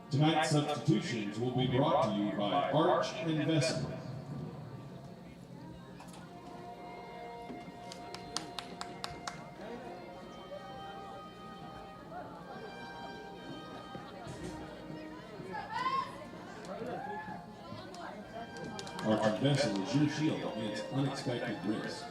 Tonight's substitutions will be brought to you by Arch and Vessel. Arch and Vessel is your shield against unexpected risk.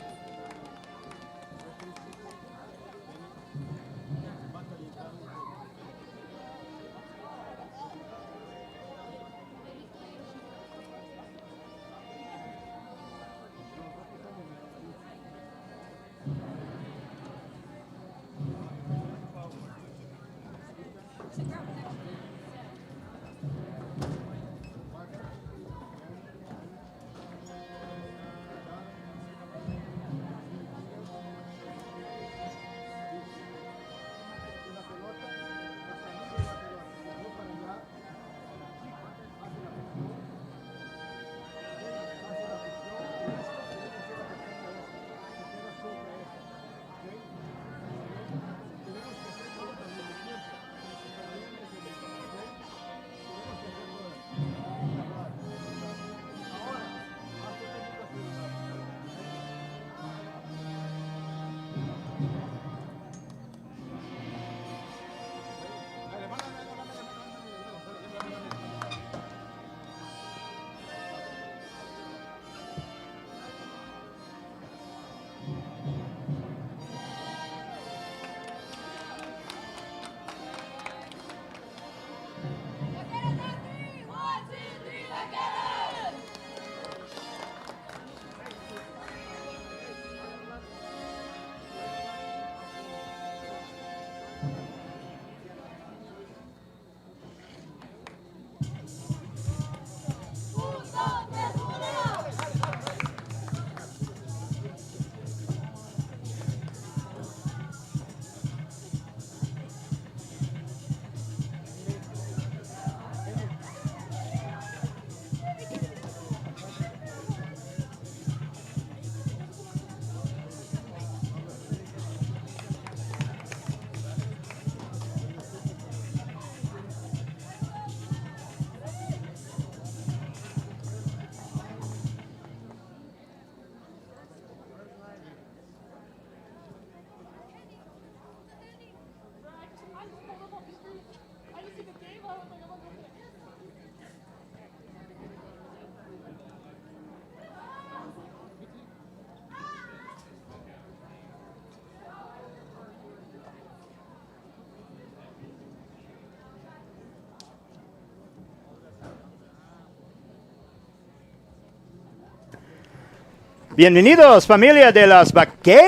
Bienvenidos, familia de las Vaqueras,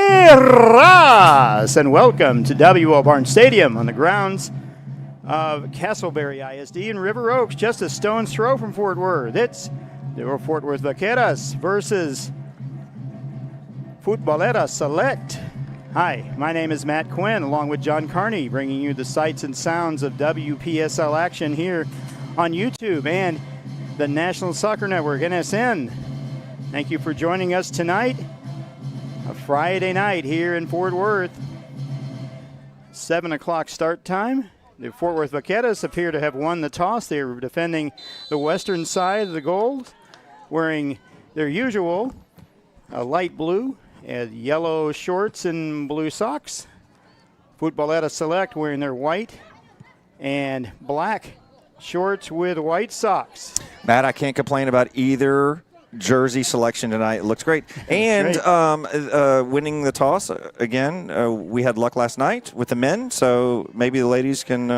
and welcome to W.O. Barnes Stadium on the grounds of Castleberry ISD in River Oaks, just a stone's throw from Fort Worth. It's the Fort Worth Vaqueras versus Futbolera Select. Hi, my name is Matt Quinn, along with John Carney, bringing you the sights and sounds of WPSL action here on YouTube and the National Soccer Network, NSN. Thank you for joining us tonight, a Friday night here in Fort Worth. 7 o'clock start time. The Fort Worth Vaqueras appear to have won the toss. They are defending the western side of the goal, wearing their usual light blue and yellow shorts and blue socks. Futbolera Select wearing their white and black shorts with white socks. Matt, I can't complain about either jersey selection tonight. It looks great. And winning the toss, again, we had luck last night with the men, so maybe the ladies can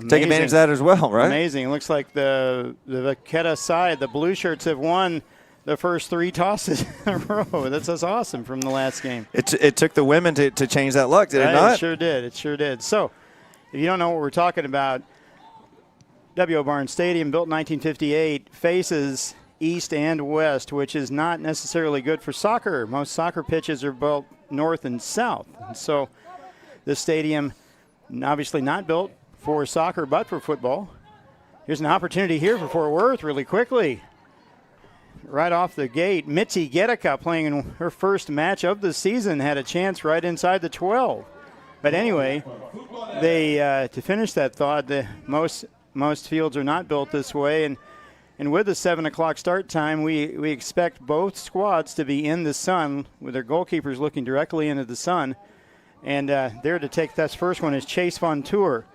take advantage of that as well, right? Amazing. It looks like the Vaquera side, the blue shirts have won the first 3 tosses in a row. That's awesome from the last game. It took the women to change that luck, did it not? It sure did. It sure did. So, if you don't know what we're talking about, W.O. Barnes Stadium, built in 1958, faces east and west, which is not necessarily good for soccer. Most soccer pitches are built north and south. And so this stadium, obviously not built for soccer but for football. Here's an opportunity here for Fort Worth really quickly. Right off the gate, Mitzi Gedeka, playing in her first match of the season, had a chance right inside the 12. But anyway, they to finish that thought, the most most fields are not built this way, and with the 7 o'clock start time, we expect both squads to be in the sun with their goalkeepers looking directly into the sun. And there to take that first one is Chase Von Tour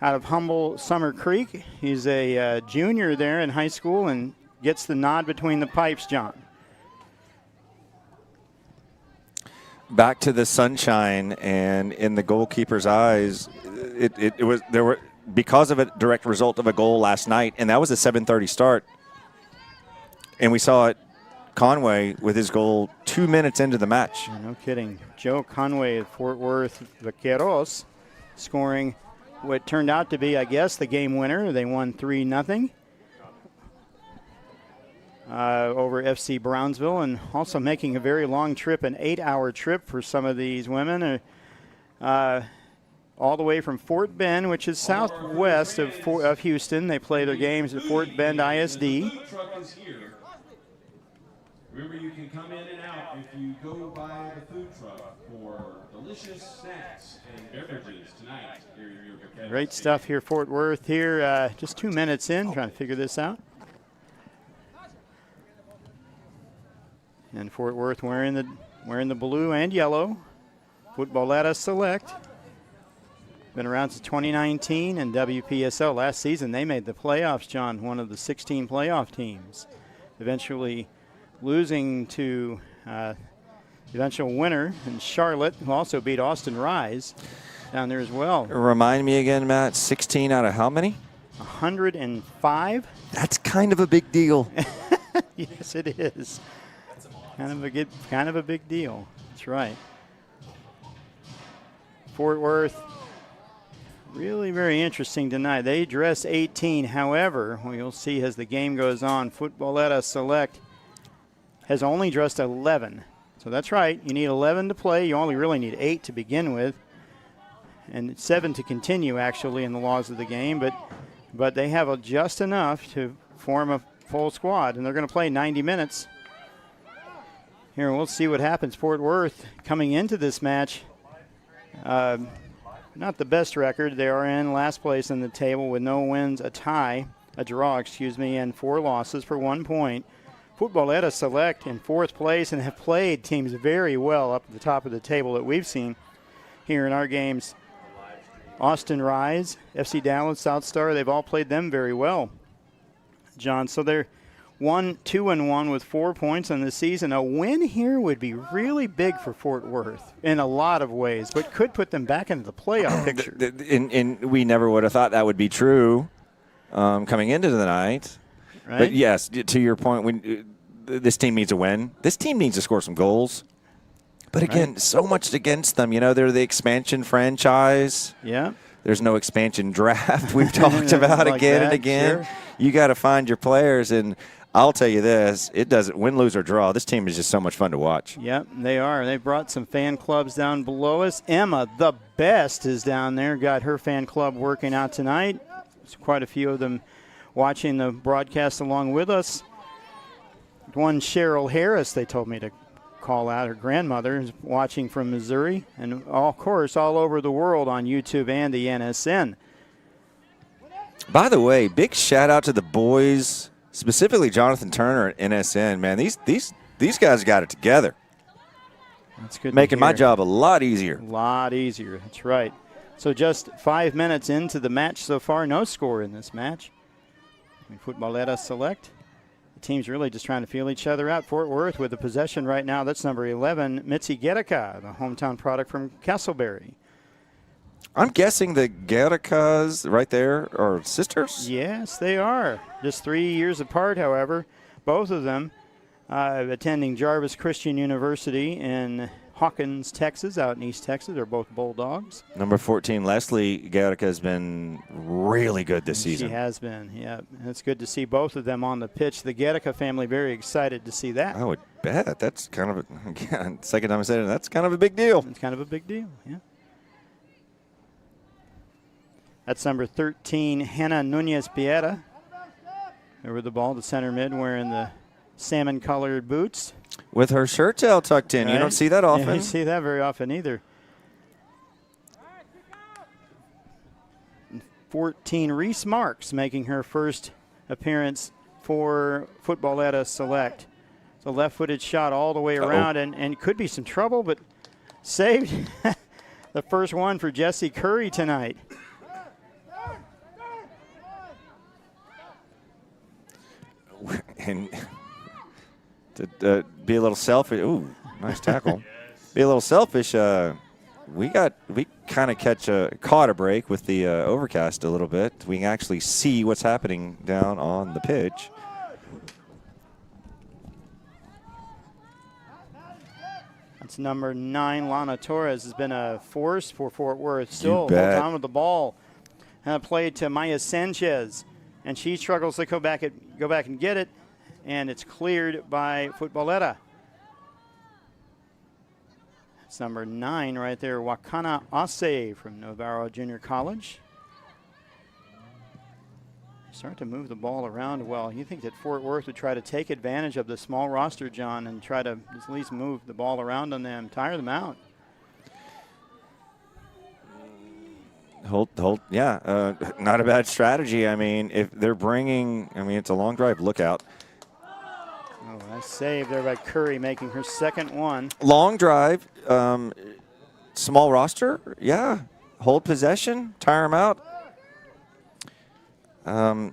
out of Humble Summer Creek. He's a junior there in high school and gets the nod between the pipes, John. Back to the sunshine, and in the goalkeeper's eyes, there were because of a direct result of a goal last night, and that was a 7:30 start. And we saw it, Conway with his goal 2 minutes into the match. Yeah, no kidding. Joe Conway of Fort Worth Vaqueras scoring what turned out to be, I guess, the game winner. They won 3-0 over FC Brownsville, and also making a very long trip, an 8-hour trip for some of these women. All the way from Fort Bend, which is southwest of Houston. They play their games at Fort Bend ISD. Food truck is here. Remember, you can come in and out if you go by the food truck for delicious snacks and beverages tonight. Great stuff here, Fort Worth here. Just 2 minutes in, trying to figure this out. And Fort Worth wearing the blue and yellow. Futbolera Select. Been around since 2019, and WPSL last season they made the playoffs, John, one of the 16 playoff teams. Eventually losing to the eventual winner in Charlotte, who also beat Austin Rise down there as well. Remind me again, Matt, 16 out of how many? 105. That's kind of a big deal. Yes, it is. Kind of a big deal. That's right. Fort Worth, really very interesting tonight. They dress 18. However, you'll see as the game goes on, Futbolera Select has only dressed 11. So that's right. You need 11 to play. You only really need 8 to begin with, and 7 to continue, actually, in the laws of the game. But they have just enough to form a full squad, and they're going to play 90 minutes. Here, we'll see what happens. Fort Worth coming into this match, not the best record. They are in last place in the table with no wins, a draw, and 4 losses for 1 point. Futbolera Select in 4th place and have played teams very well up at the top of the table that we've seen here in our games. Austin Rise, FC Dallas, South Star, they've all played them very well, John. So they're 2-1 with 4 points on the season. A win here would be really big for Fort Worth in a lot of ways, but could put them back into the playoff picture. And we never would have thought that would be true coming into the night. Right? But, yes, to your point, this team needs a win. This team needs to score some goals. But, again, so much against them. You know, they're the expansion franchise. Yeah. There's no expansion draft we've talked about like again that, and again. Sure. You got to find your players, and I'll tell you this, it doesn't win, lose, or draw. This team is just so much fun to watch. Yep, they are. They brought some fan clubs down below us. Emma, the best, is down there. Got her fan club working out tonight. There's quite a few of them watching the broadcast along with us. One Cheryl Harris, they told me to call out. Her grandmother is watching from Missouri, and of course all over the world on YouTube and the NSN. By the way, big shout out to the boys, specifically Jonathan Turner at NSN. Man, these guys got it together. That's good. Making my job a lot easier. A lot easier. That's right. So just 5 minutes into the match so far, no score in this match. Futbolera Select. The team's really just trying to feel each other out. Fort Worth with the possession right now. That's number 11, Mitzi Guerrica, the hometown product from Castleberry. I'm guessing the Guerricas right there are sisters? Yes, they are. Just 3 years apart, however. Both of them attending Jarvis Christian University in Hawkins, Texas, out in East Texas. They're both Bulldogs. Number 14, Leslie Guerrica, has been really good this season. She has been, yeah. And it's good to see both of them on the pitch. The Guerrica family very excited to see that. I would bet. That's kind of, again, second time I said it, that's kind of a big deal. It's kind of a big deal, yeah. That's number 13, Hannah Nunez Piera. Over the ball, the center mid wearing the salmon-colored boots. With her shirt tail tucked in. Right? You don't see that often. Yeah, you see that very often either. 14, Reese Marks making her first appearance for Futbolera Select. It's a left-footed shot all the way around and could be some trouble, but saved the first one for Jessie Curry tonight. And to be a little selfish, ooh, nice tackle. Be a little selfish. We kind of caught a break with the overcast a little bit. We can actually see what's happening down on the pitch. That's number 9, Lana Torres, has been a force for Fort Worth. Still holds on with the ball. Played to Maya Sanchez, and she struggles to go back and get it, and it's cleared by Futbolera. It's number 9 right there, Wakana Ase from Navarro Junior College. Start to move the ball around well. You think that Fort Worth would try to take advantage of the small roster, John, and try to at least move the ball around on them, tire them out. Yeah, not a bad strategy. I mean, if they're bringing, it's a long drive. Look out. Oh, nice save there by Curry, making her second one. Long drive, small roster, yeah. Hold possession, tire them out.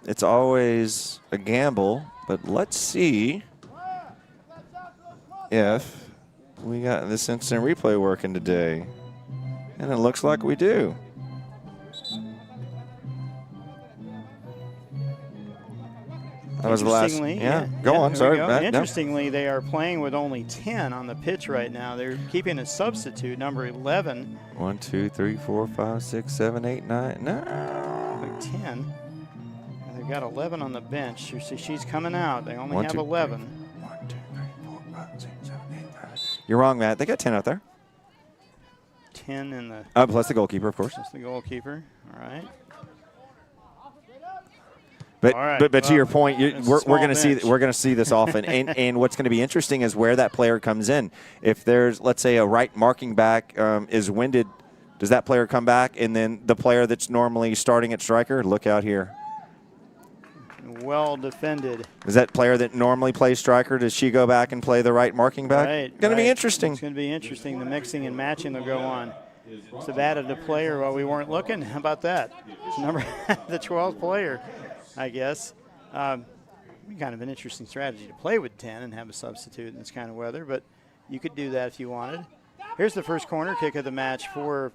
It's always a gamble, but let's see if we got this instant replay working today. And it looks like we do. That was the last. Yeah, go on. Sorry. Interestingly, they are playing with only 10 on the pitch right now. They're keeping a substitute, number 11. 1, 2, 3, 4, 5, 6, 7, 8, 9. No. 10. And they've got 11 on the bench. You see, she's coming out. They only have 11. 1, 2, 3, 4, 5, 6, 7, 8, 9. You're wrong, Matt. They got 10 out there. 10 in the. Plus the goalkeeper, of course. Plus the goalkeeper. All right. But to your point, we're going to see this often, and what's going to be interesting is where that player comes in. If there's, let's say, a right marking back is winded, does that player come back, and then the player that's normally starting at striker, look out here. Well defended. Is that player that normally plays striker, does she go back and play the right marking back? Going to be interesting. It's going to be interesting. The mixing and matching will go on. Must have added a player while we weren't looking. How about that? It's the 12th player, I guess. Kind of an interesting strategy to play with 10 and have a substitute in this kind of weather, but you could do that if you wanted. Here's the first corner kick of the match for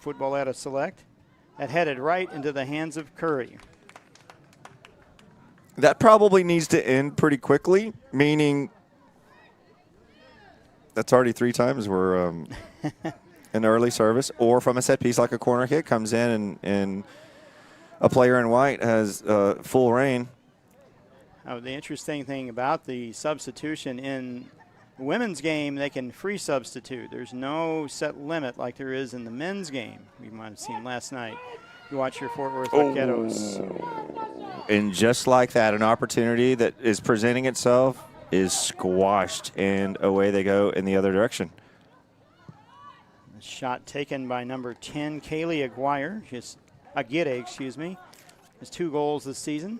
Futbolera Select. That headed right into the hands of Curry. That probably needs to end pretty quickly, meaning that's already 3 times where an early service or from a set piece like a corner kick comes in and a player in white has full reign. The interesting thing about the substitution in the women's game, they can free substitute. There's no set limit like there is in the men's game we might have seen last night. You watch your Fort Worth Vaqueras. And just like that, an opportunity that is presenting itself is squashed, and away they go in the other direction. A shot taken by number 10, Kaylee Aguirre. Aguirre, has 2 goals this season.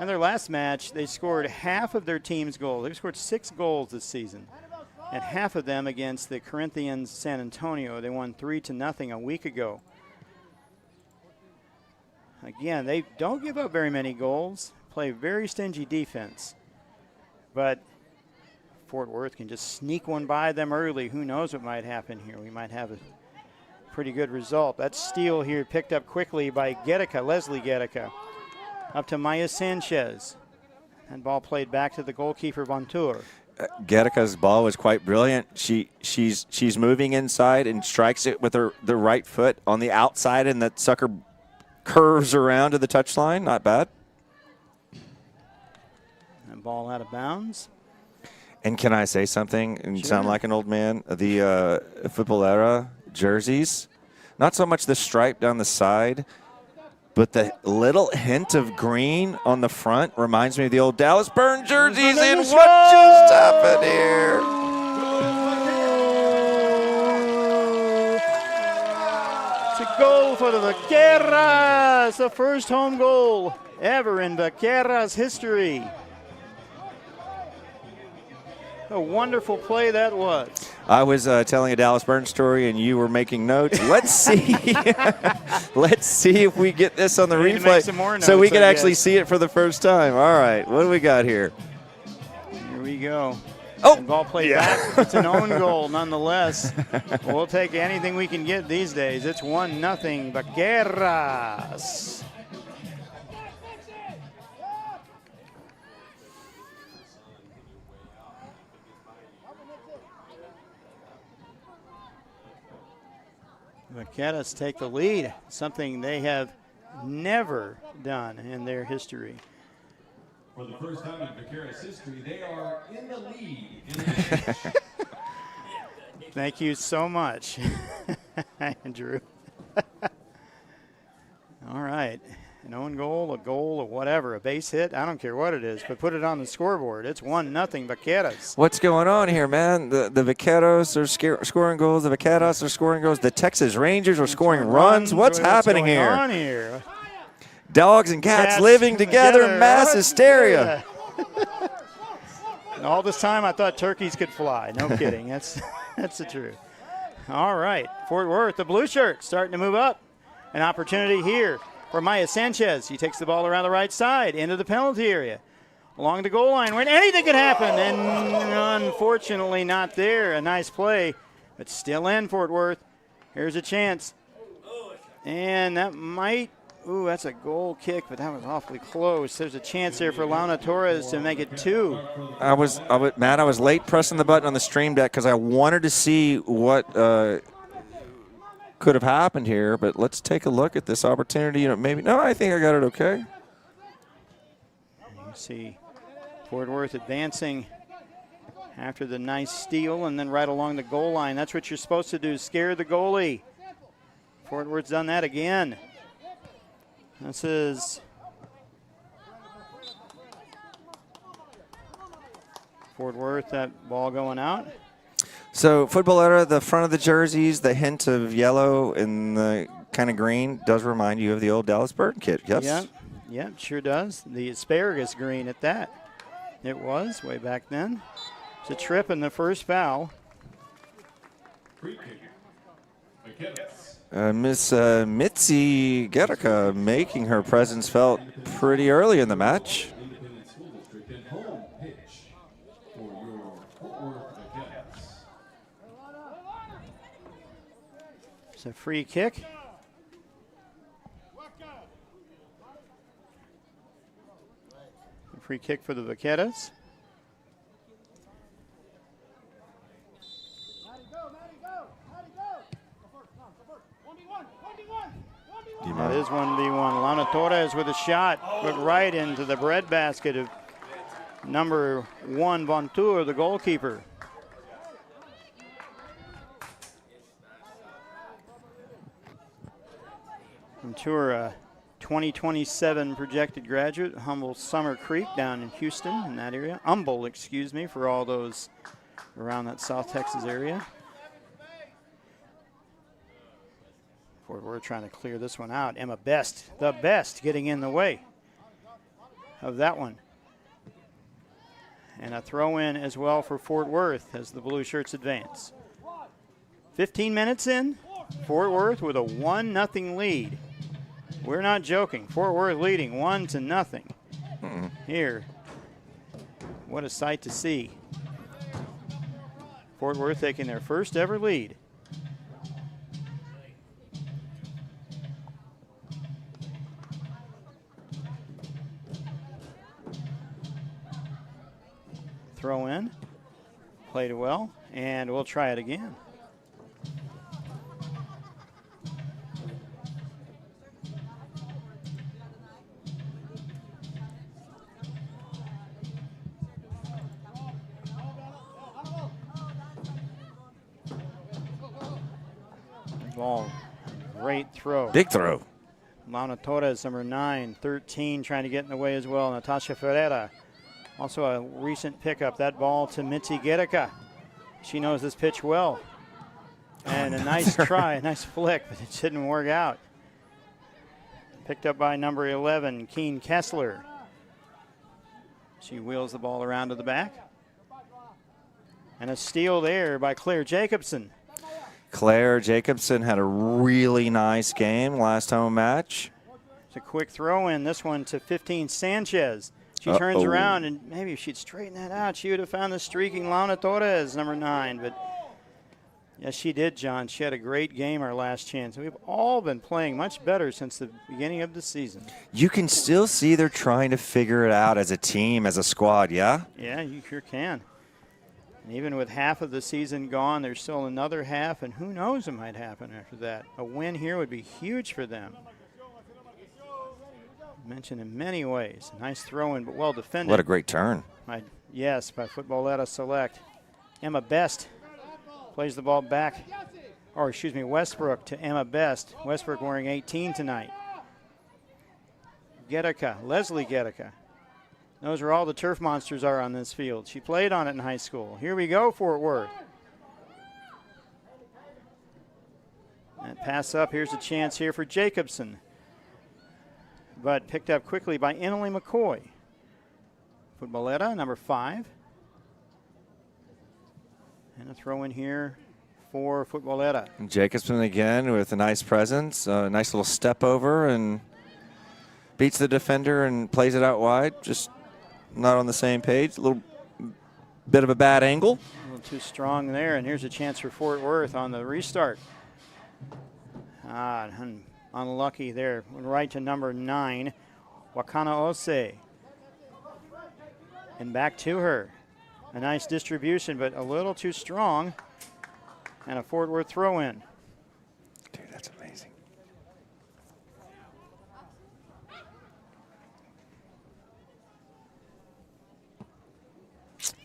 In their last match, they scored half of their team's goals. They've scored 6 goals this season, and half of them against the Corinthians San Antonio. They won 3-0 a week ago. Again, they don't give up very many goals, play very stingy defense, but Fort Worth can just sneak one by them early. Who knows what might happen here? We might have a pretty good result. That steal here picked up quickly by Leslie Guerrica, up to Maya Sanchez. And ball played back to the goalkeeper, Vontour. Guerrica's ball was quite brilliant. She's moving inside and strikes it with the right foot on the outside, and that sucker curves around to the touchline. Not bad. And ball out of bounds. And can I say something and sound like an old man? The Futbolera jerseys, not so much the stripe down the side, but the little hint of green on the front reminds me of the old Dallas Burn jerseys. And what just happened here? It's a goal for the Vaqueras. The first home goal ever in Vaqueras history. A wonderful play that was. I was telling a Dallas Burns story, and you were making notes. Let's see. Let's see if we get this on the replay so we can actually see it for the first time. All right, what do we got here? Here we go. Oh, and ball played back. It's an own goal nonetheless. We'll take anything we can get these days. It's 1-0 Vaqueras. Vaqueras take the lead, something they have never done in their history. For the first time in Vaqueras history, they are in the lead. Thank you so much, Andrew. All right. An own goal, a goal, or whatever, a base hit, I don't care what it is, but put it on the scoreboard. It's 1-0 Vaqueras. What's going on here, man? The Vaqueros are scoring goals. The Vaqueras are scoring goals. The Texas Rangers are scoring runs. What's happening here? On here? Dogs and cats living together, mass hysteria. And all this time, I thought turkeys could fly. No kidding. That's the truth. All right. Fort Worth, the blue shirts starting to move up. An opportunity here for Maya Sanchez. He takes the ball around the right side into the penalty area. Along the goal line, when anything could happen, and unfortunately not there. A nice play, but still in Fort Worth. Here's a chance. And that might, that's a goal kick, but that was awfully close. There's a chance there for Launa Torres to make it 2. Matt, I was late pressing the button on the stream deck because I wanted to see what could have happened here, but let's take a look at this opportunity. I think I got it okay. You see Fort Worth advancing after the nice steal and then right along the goal line. That's what you're supposed to do, scare the goalie. Fort Worth's done that again. This is Fort Worth, that ball going out. So Futbolera, the front of the jerseys, the hint of yellow and the kind of green does remind you of the old Dallas Burn kit, yes? Yeah, sure does. The asparagus green at that. It was way back then. It's a trip in the first foul. Miss Mitzi Gerika making her presence felt pretty early in the match. It's a free kick. A free kick for the Vaqueras. That is 1v1. Launa Torres with a shot, but right into the breadbasket of number 1, Vontour, the goalkeeper. Vontour, a 2027 projected graduate, Humble Summer Creek down in Houston, in that area. Humble, excuse me, for all those around that South Texas area. We're trying to clear this one out. Emma Best, the best, getting in the way of that one. And a throw in as well for Fort Worth as the blue shirts advance. 15 minutes in, Fort Worth with a 1-0 lead. We're not joking. Fort Worth leading 1-0. Here, what a sight to see. Fort Worth taking their first ever lead. Throw in, played it well, and we'll try it again. Ball, great throw. Big throw. Launa Torres, number 9, 13, trying to get in the way as well. Natasha Ferreira. Also a recent pickup, that ball to Mitzi Gerika. She knows this pitch well. And a nice try, a nice flick, but it didn't work out. Picked up by number 11, Keen Kessler. She wheels the ball around to the back. And a steal there by Claire Jacobson. Claire Jacobson had a really nice game last home match. It's a quick throw in, this one to 15, Sanchez. She turns around, and maybe if she'd straighten that out, she would have found the streaking Launa Torres, number 9. But yes, she did, John. She had a great game our last chance. We've all been playing much better since the beginning of the season. You can still see they're trying to figure it out as a team, as a squad, yeah? Yeah, you sure can. And even with half of the season gone, there's still another half, and who knows what might happen after that. A win here would be huge for them. Mentioned in many ways. Nice throw-in, but well defended. What a great turn. Yes, by Futbolera Select. Emma Best plays the ball back. Or, excuse me, Westbrook to Emma Best. Westbrook wearing 18 tonight. Gedeka, Leslie Gedeka. Knows where all the turf monsters are on this field. She played on it in high school. Here we go, Fort Worth. That pass up. Here's a chance here for Jacobson. But picked up quickly by Emily McCoy. Futbolera, number 5. And a throw in here for Futbolera. Jacobson again with a nice presence, a nice little step over, and beats the defender and plays it out wide. Just not on the same page. A little bit of a bad angle. A little too strong there, and here's a chance for Fort Worth on the restart. Unlucky there. Right to number 9, Wakana Ose. And back to her. A nice distribution, but a little too strong. And a Fort Worth throw-in. Dude, that's amazing.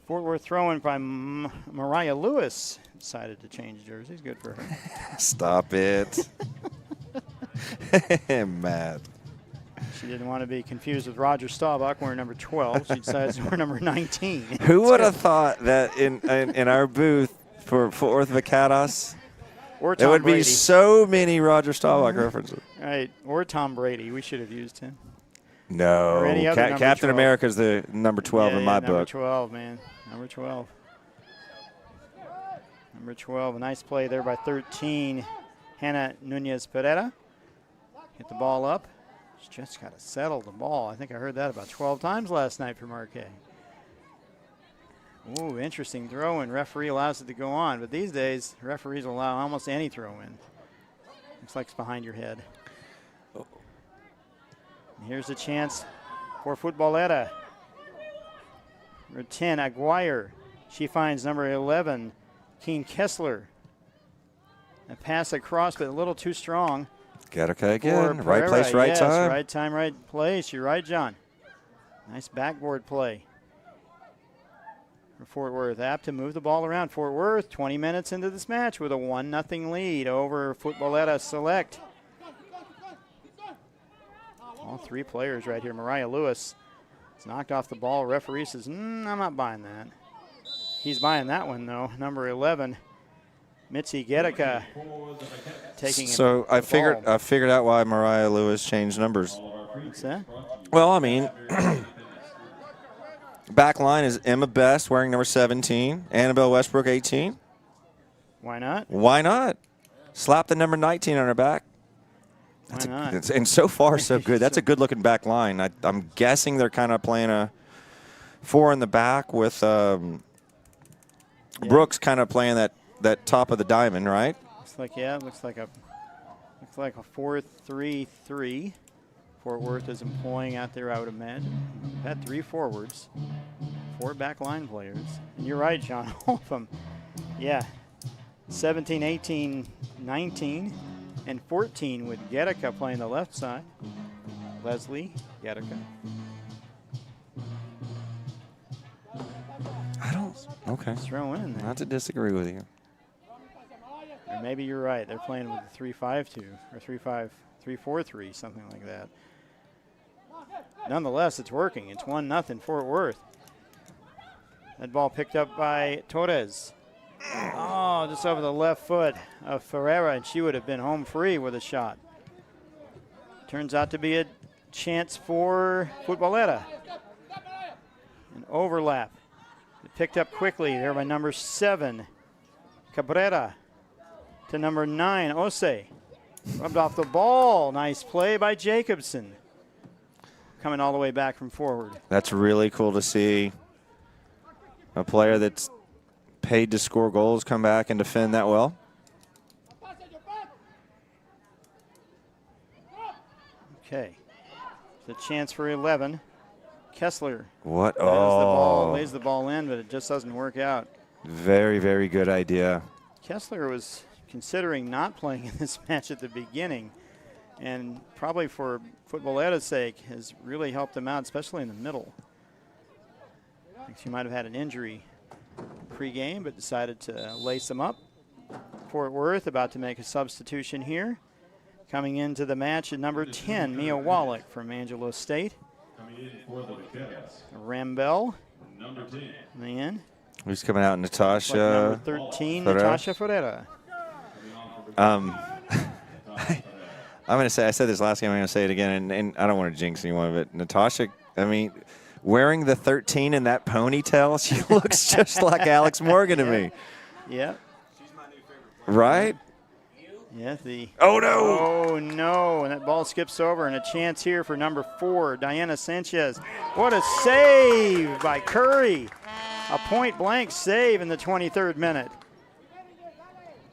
Fort Worth throw-in by Mariah Lewis. Decided to change jerseys. Good for her. Stop it. Matt. She didn't want to be confused with Roger Staubach wearing number 12. She decides to wear number 19. Who would have thought that in our booth for Fort Worth Vaqueras, or there Tom would Brady. be so many Roger Staubach references? Right, or Tom Brady. We should have used him. No, Or any other Captain 12. America's the number 12 in my book. Number 12, man. Number 12. Number 12, a nice play there by 13, Hannah Nunez Pereira. Get the ball up. She's just got to settle the ball. I think I heard that about 12 times last night from Marquet. Ooh, interesting throw, and referee allows it to go on. But these days, referees allow almost any throw in. Looks like it's behind your head. And here's a chance for Futbolera. Number 10, Aguirre. She finds number 11, Keen Kessler. A pass across, but a little too strong. Gattaca again. Right place, right yes, time. Right time, right place. You're right, John. Nice backboard play for Fort Worth. Apt to move the ball around. Fort Worth, 20 minutes into this match with a 1-0 lead over Futbolera Select. All 3 players right here. Mariah Lewis has knocked off the ball. Referee says, I'm not buying that. He's buying that one, though. Number 11, Mitzi Gedeka taking it. So I figured out why Mariah Lewis changed numbers. What's that? Well, I mean, back line is Emma Best wearing number 17, Annabelle Westbrook 18. Why not? Why not? Slap the number 19 on her back. Why not? And so far, so good. That's a good-looking back line. I'm guessing they're kind of playing a 4 in the back with Brooks kind of playing that top of the diamond, right? Looks like a 4-3-3. Fort Worth is employing out there, I would imagine. We've had 3 forwards, 4 back line players. And you're right, John, all of them. Yeah, 17, 18, 19, and 14 with Gedeka playing the left side. Leslie Gedeka. Okay. Throw in there. Not to disagree with you. Or maybe you're right. They're playing with a 3-5-2 or 3-4-3, something like that. Nonetheless, it's working. It's 1-0 Fort Worth. That ball picked up by Torres. Oh, just over the left foot of Ferreira, and she would have been home free with a shot. Turns out to be a chance for Futbolera. An overlap. Picked up quickly there by number 7, Cabrera, to number 9, Ose. Rubbed off the ball. Nice play by Jacobson. Coming all the way back from forward. That's really cool to see. A player that's paid to score goals come back and defend that well. Okay. The chance for 11. Kessler. What? Lays the ball in, but it just doesn't work out. Very, very good idea. Kessler was considering not playing in this match at the beginning, and probably for Futbolera's sake has really helped him out, especially in the middle. I think she might have had an injury pre-game, but decided to lace him up. Fort Worth about to make a substitution here. Coming into the match at number 10, Mia Wallach from Angelo State. Coming in for the Vaqueras. Rambel. Number 10. Man. Who's coming out? Natasha. Number 13, Ferreira. Natasha Ferreira. I'm going to say, I said this last game, I'm going to say it again, and I don't want to jinx anyone, but Natasha, I mean, wearing the 13 in that ponytail, she looks just like Alex Morgan to me. Yeah. Right? Yeah, oh, no. Oh, no. And that ball skips over, and a chance here for number 4, Diana Sanchez. What a save by Curry. A point-blank save in the 23rd minute.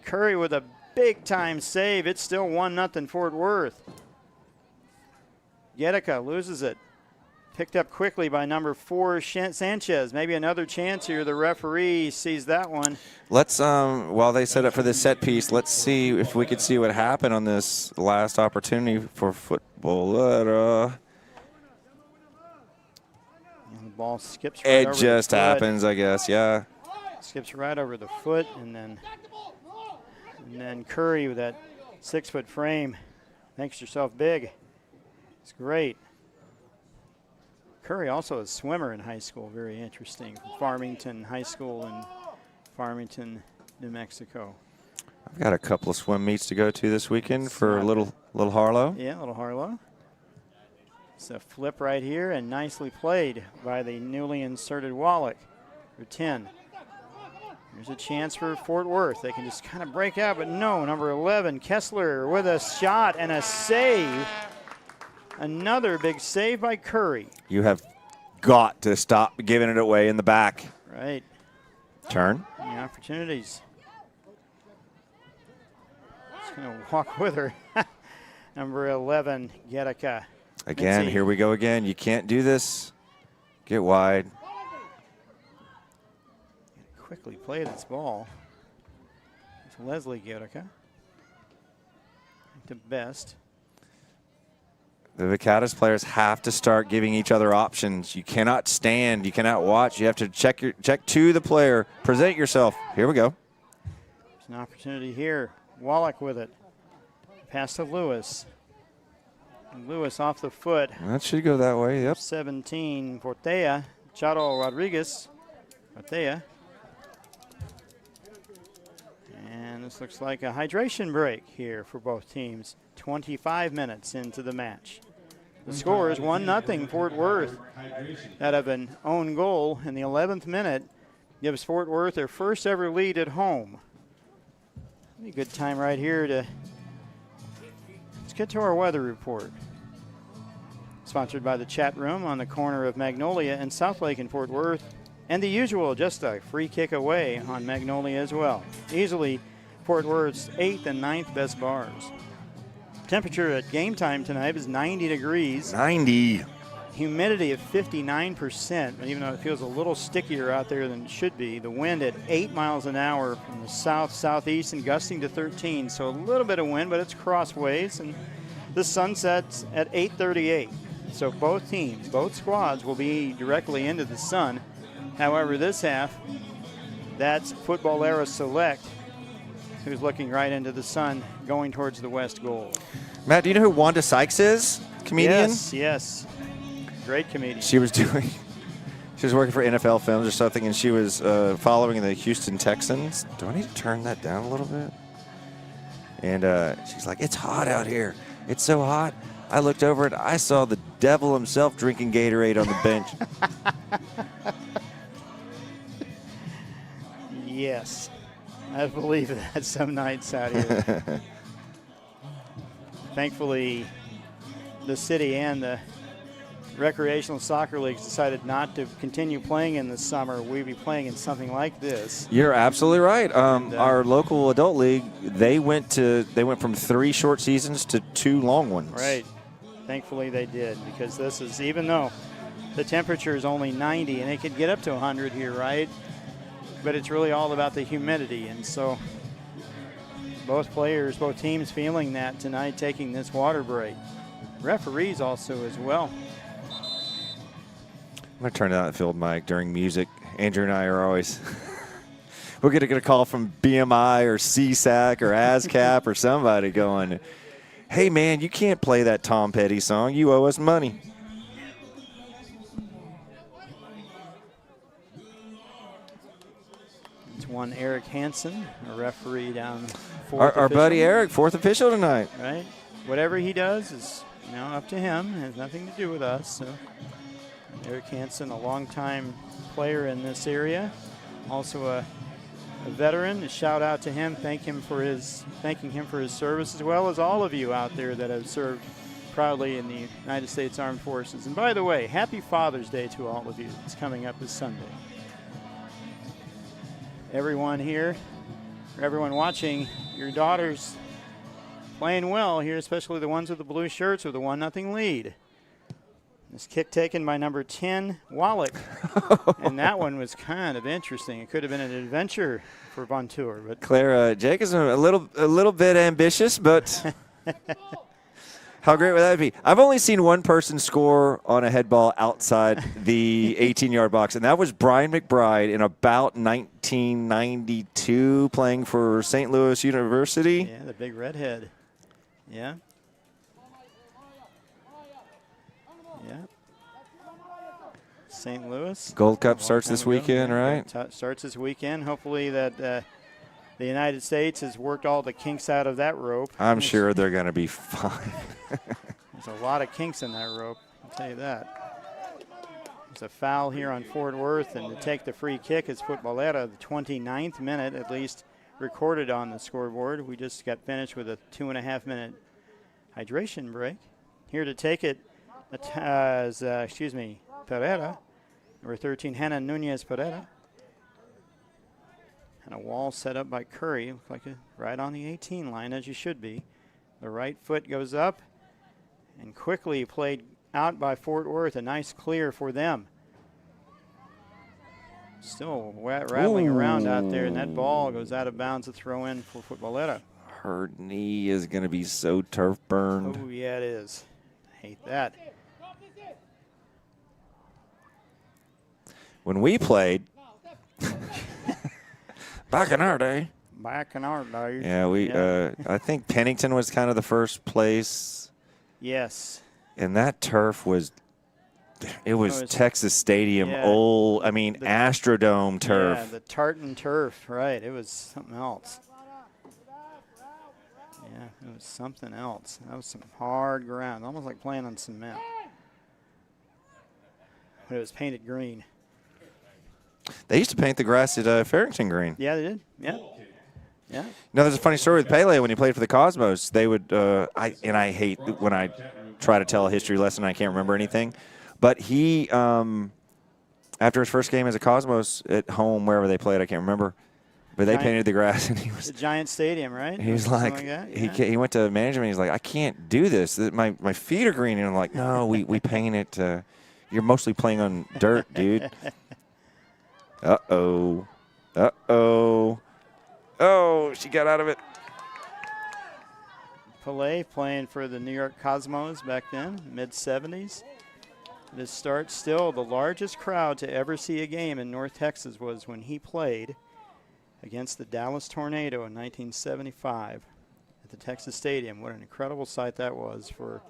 Curry with a big-time save. It's still 1-0 Fort Worth. Gedeka loses it. Picked up quickly by number 4, Sanchez. Maybe another chance here. The referee sees that one. Let's, while they set up for this set piece, let's see if we could see what happened on this last opportunity for Futbolera. And the ball skips right over It just the foot. happens, I guess, yeah. Skips right over the foot, and then Curry with that 6-foot frame makes herself big. It's great. Curry also a swimmer in high school, very interesting. Farmington High School in Farmington, New Mexico. I've got a couple of swim meets to go to this weekend for little Harlow. Yeah, little Harlow. It's a flip right here, and nicely played by the newly inserted Wallach for 10. There's a chance for Fort Worth. They can just kind of break out, but no. Number 11, Kessler with a shot and a save. Another big save by Curry. You have got to stop giving it away in the back. Right. Turn. The opportunities. Just going to walk with her. Number 11, Gedeka. Again, here we go again. You can't do this. Get wide. Quickly play this ball. It's Leslie Gedeka. The best. The Vaqueras players have to start giving each other options. You cannot stand. You cannot watch. You have to check to the player. Present yourself. Here we go. There's an opportunity here. Wallach with it. Pass to Lewis. And Lewis off the foot. That should go that way. Yep. 17, Portea. Charo Rodriguez. Portea. And this looks like a hydration break here for both teams. 25 minutes into the match. The score is 1-0 Fort Worth. Out of an own goal in the 11th minute gives Fort Worth their first ever lead at home. Be a good time right here to let's get to our weather report. Sponsored by the chat room on the corner of Magnolia and South Lake in Fort Worth. And the usual, just a free kick away on Magnolia as well. Easily Fort Worth's 8th and 9th best bars. Temperature at game time tonight is 90 degrees. 90. Humidity of 59%, even though it feels a little stickier out there than it should be. The wind at 8 miles an hour from the south-southeast and gusting to 13. So a little bit of wind, but it's crossways. And the sun sets at 8:38. So both teams, both squads will be directly into the sun. However, this half, that's Futbolera Select, who's looking right into the sun, going towards the west goal. Matt, do you know who Wanda Sykes is? Comedian? Yes. Great comedian. She was doing She was working for NFL Films or something, and she was following the Houston Texans. Do I need to turn that down a little bit? And she's like, it's hot out here. It's so hot. I looked over and I saw the devil himself drinking Gatorade on the bench. Yes. I believe that some nights out here. Thankfully, the city and the recreational soccer leagues decided not to continue playing in the summer. We'd be playing in something like this. You're absolutely right. Our local adult league, they went from 3 short seasons to 2 long ones. Right. Thankfully they did, because this is, even though the temperature is only 90 and it could get up to 100 here, right? But it's really all about the humidity, and so both teams feeling that tonight, taking this water break. Referees also as well. I'm going to turn down the field mic during music. Andrew and I are always we're going to get a call from BMI or CSAC or ASCAP or somebody going, hey, man, you can't play that Tom Petty song. You owe us money. It's one Eric Hansen, a referee down our buddy Eric, 4th official tonight. Right. Whatever he does is up to him. It has nothing to do with us. So Eric Hansen, a longtime player in this area, also a veteran. A shout out to him. Thanking him for his service, as well as all of you out there that have served proudly in the United States Armed Forces. And by the way, happy Father's Day to all of you. It's coming up this Sunday. Everyone here, or everyone watching, your daughters playing well here, especially the ones with the blue shirts with the 1-0 lead. This kick taken by number 10, Wallach. And that one was kind of interesting. It could have been an adventure for Von Tour. But Claire, Jake is a little bit ambitious, but how great would that be? I've only seen one person score on a head ball outside the 18-yard box, and that was Brian McBride in about 1992 playing for St. Louis University. Yeah, the big redhead. Yeah. Yeah. St. Louis. Gold Cup starts this weekend, right? Starts this weekend. Hopefully that the United States has worked all the kinks out of that rope. I'm sure they're going to be fine. There's a lot of kinks in that rope, I'll tell you that. There's a foul here on Fort Worth, and to take the free kick is Futbolera, the 29th minute at least recorded on the scoreboard. We just got finished with a 2.5-minute hydration break. Here to take it is, Pereira, number 13, Hannah Nunez Pereira. And a wall set up by Curry, looks like right on the 18 line, as you should be. The right foot goes up and quickly played out by Fort Worth. A nice clear for them. Still rattling around out there, and that ball goes out of bounds. A throw in for Futbolera. Her knee is going to be so turf burned. Oh, yeah, it is. Hate that. When we played, back in our day. Yeah, I think Pennington was kind of the first place. Yes. And that turf was Texas Stadium, Astrodome turf. Yeah, the tartan turf, right. It was something else. Yeah, it was something else. That was some hard ground, almost like playing on cement. But it was painted green. They used to paint the grass at Farrington green. Yeah, they did. Yeah. Yeah. No, there's a funny story with Pele when he played for the Cosmos. They would, I hate when I try to tell a history lesson, I can't remember anything. But he, after his first game as a Cosmos at home, wherever they played, I can't remember. But they painted the grass, and he was the Giant Stadium, right? He was like he went to management. He's like, I can't do this. My feet are green, and I'm like, no, we paint it. You're mostly playing on dirt, dude. Uh-oh. Uh-oh. Oh, she got out of it. Pelé playing for the New York Cosmos back then, mid-'70s. This start, still the largest crowd to ever see a game in North Texas was when he played against the Dallas Tornado in 1975 at the Texas Stadium. What an incredible sight that was for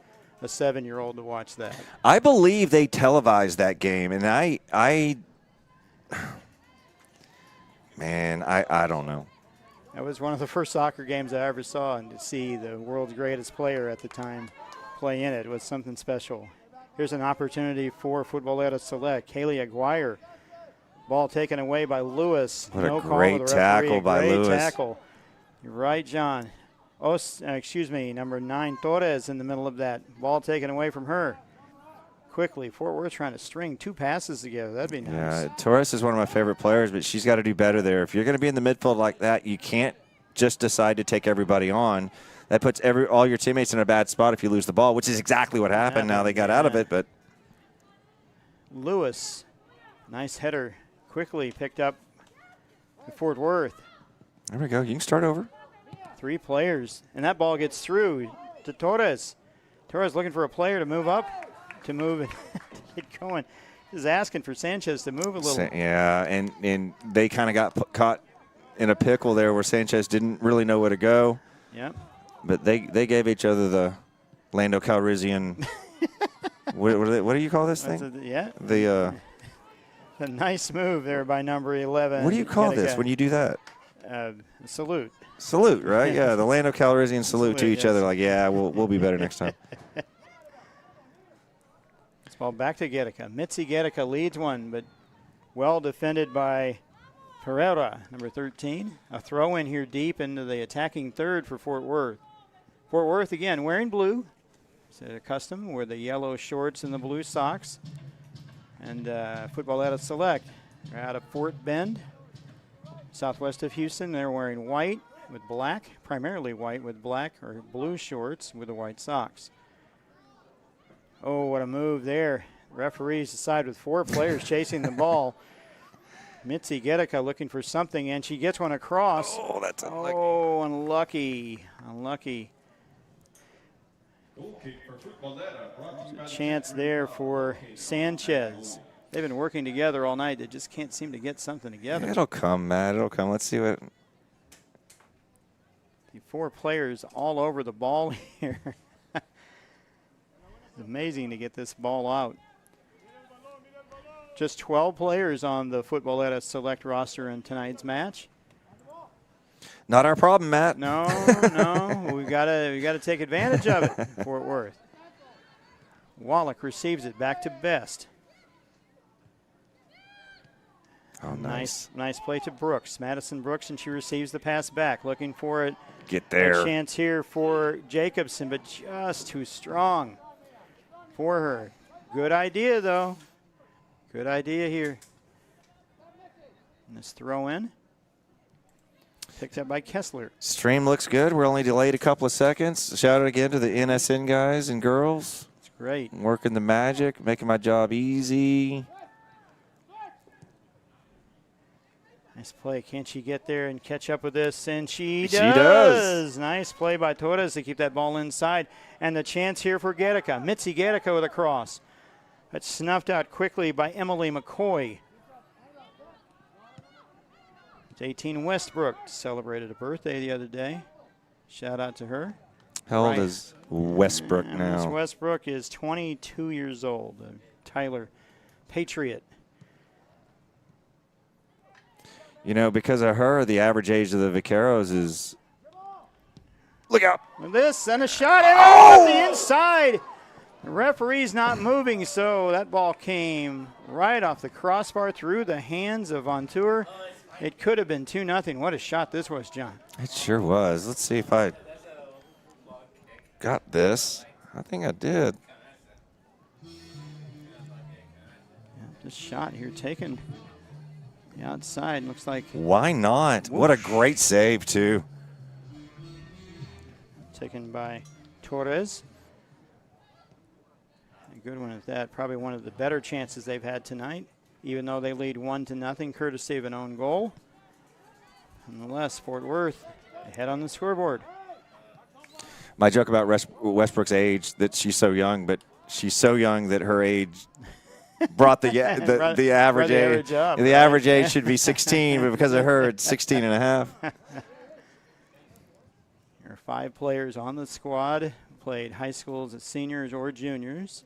a 7-year-old to watch that. I believe they televised that game, and I don't know. That was one of the first soccer games I ever saw, and to see the world's greatest player at the time play in it was something special. Here's an opportunity for Futbolera Select. Kaylee Aguirre. Ball taken away by Lewis. What no a call great with the referee. tackle by Lewis. Great tackle. You're right, John. Number 9, Torres in the middle of that. Ball taken away from her. Quickly, Fort Worth trying to string 2 passes together. That'd be nice. Yeah, Torres is one of my favorite players, but she's got to do better there. If you're going to be in the midfield like that, you can't just decide to take everybody on. That puts all your teammates in a bad spot if you lose the ball, which is exactly what happened. Now they got out of it, but Lewis, nice header, quickly picked up to Fort Worth. There we go. You can start over. 3 players, and that ball gets through to Torres. Torres looking for a player to move up, to move and get going. Just asking for Sanchez to move a little. Yeah, and they kind of got caught in a pickle there where Sanchez didn't really know where to go. Yep. But they gave each other the Lando Calrissian. what do you call this thing? A nice move there by number 11. What do you call this when you do that? Salute. Salute, right? Yeah, the Lando Calrissian salute to each yes. other. Like, yeah, we'll be better next time. This ball back to Guerrica. Mitzi Guerrica leads one, but well defended by Pereira, number 13. A throw in here deep into the attacking third for Fort Worth. Fort Worth again wearing blue. It's a custom with the yellow shorts and the blue socks. And Futbolera Select. They're out of Fort Bend, southwest of Houston. They're wearing white with black, primarily white with black or blue shorts with the white socks. Oh, what a move there. Referees decide with 4 players chasing the ball. Mitzi Guerrica looking for something, and she gets one across. Oh, that's unlucky. Oh, unlucky. Unlucky. There's a chance there for Sanchez. They've been working together all night. They just can't seem to get something together. It'll come, Matt. It'll come. Let's see what. The 4 players all over the ball here. It's amazing to get this ball out. Just 12 players on the Futbolera Select roster in tonight's match. Not our problem, Matt. No, no. we gotta take advantage of it, Fort Worth. Wallach receives it back to Best. Oh, nice. Nice play to Brooks. Madison Brooks, and she receives the pass back. Looking for it. Get there. A chance here for Jacobson, but just too strong for her. Good idea, though. Good idea here. And this throw in. Picked up by Kessler. Stream looks good. We're only delayed a couple of seconds. Shout out again to the NSN guys and girls. It's great. Working the magic, making my job easy. Nice play. Can she get there and catch up with this? And she does. She does. Nice play by Torres to keep that ball inside. And the chance here for Guerrica. Mitzi Guerrica with a cross. That's snuffed out quickly by Emily McCoy. It's 18 Westbrook. Celebrated a birthday the other day. Shout out to her. How old is Westbrook Miss now? Westbrook is 22 years old. Tyler Patriot. You know, because of her, the average age of the Vaqueros is. Look out. And this and a shot and off the inside. The referee's not moving, so that ball came right off the crossbar through the hands of Vontour. It could have been 2-0. What a shot this was, John. It sure was. Let's see if I got this. I think I did. Yeah, this shot here taken the outside. Looks like. Why not? Whoosh. What a great save, too. Taken by Torres. A good one at that. Probably one of the better chances they've had tonight, even though they lead 1-0, courtesy of an own goal. Nonetheless, Fort Worth ahead on the scoreboard. My joke about Westbrook's age, that she's so young, but she's so young that her age brought the average age. Up, the average age should be 16, but because of her, it's 16 and a half. There are 5 players on the squad played high schools as seniors or juniors.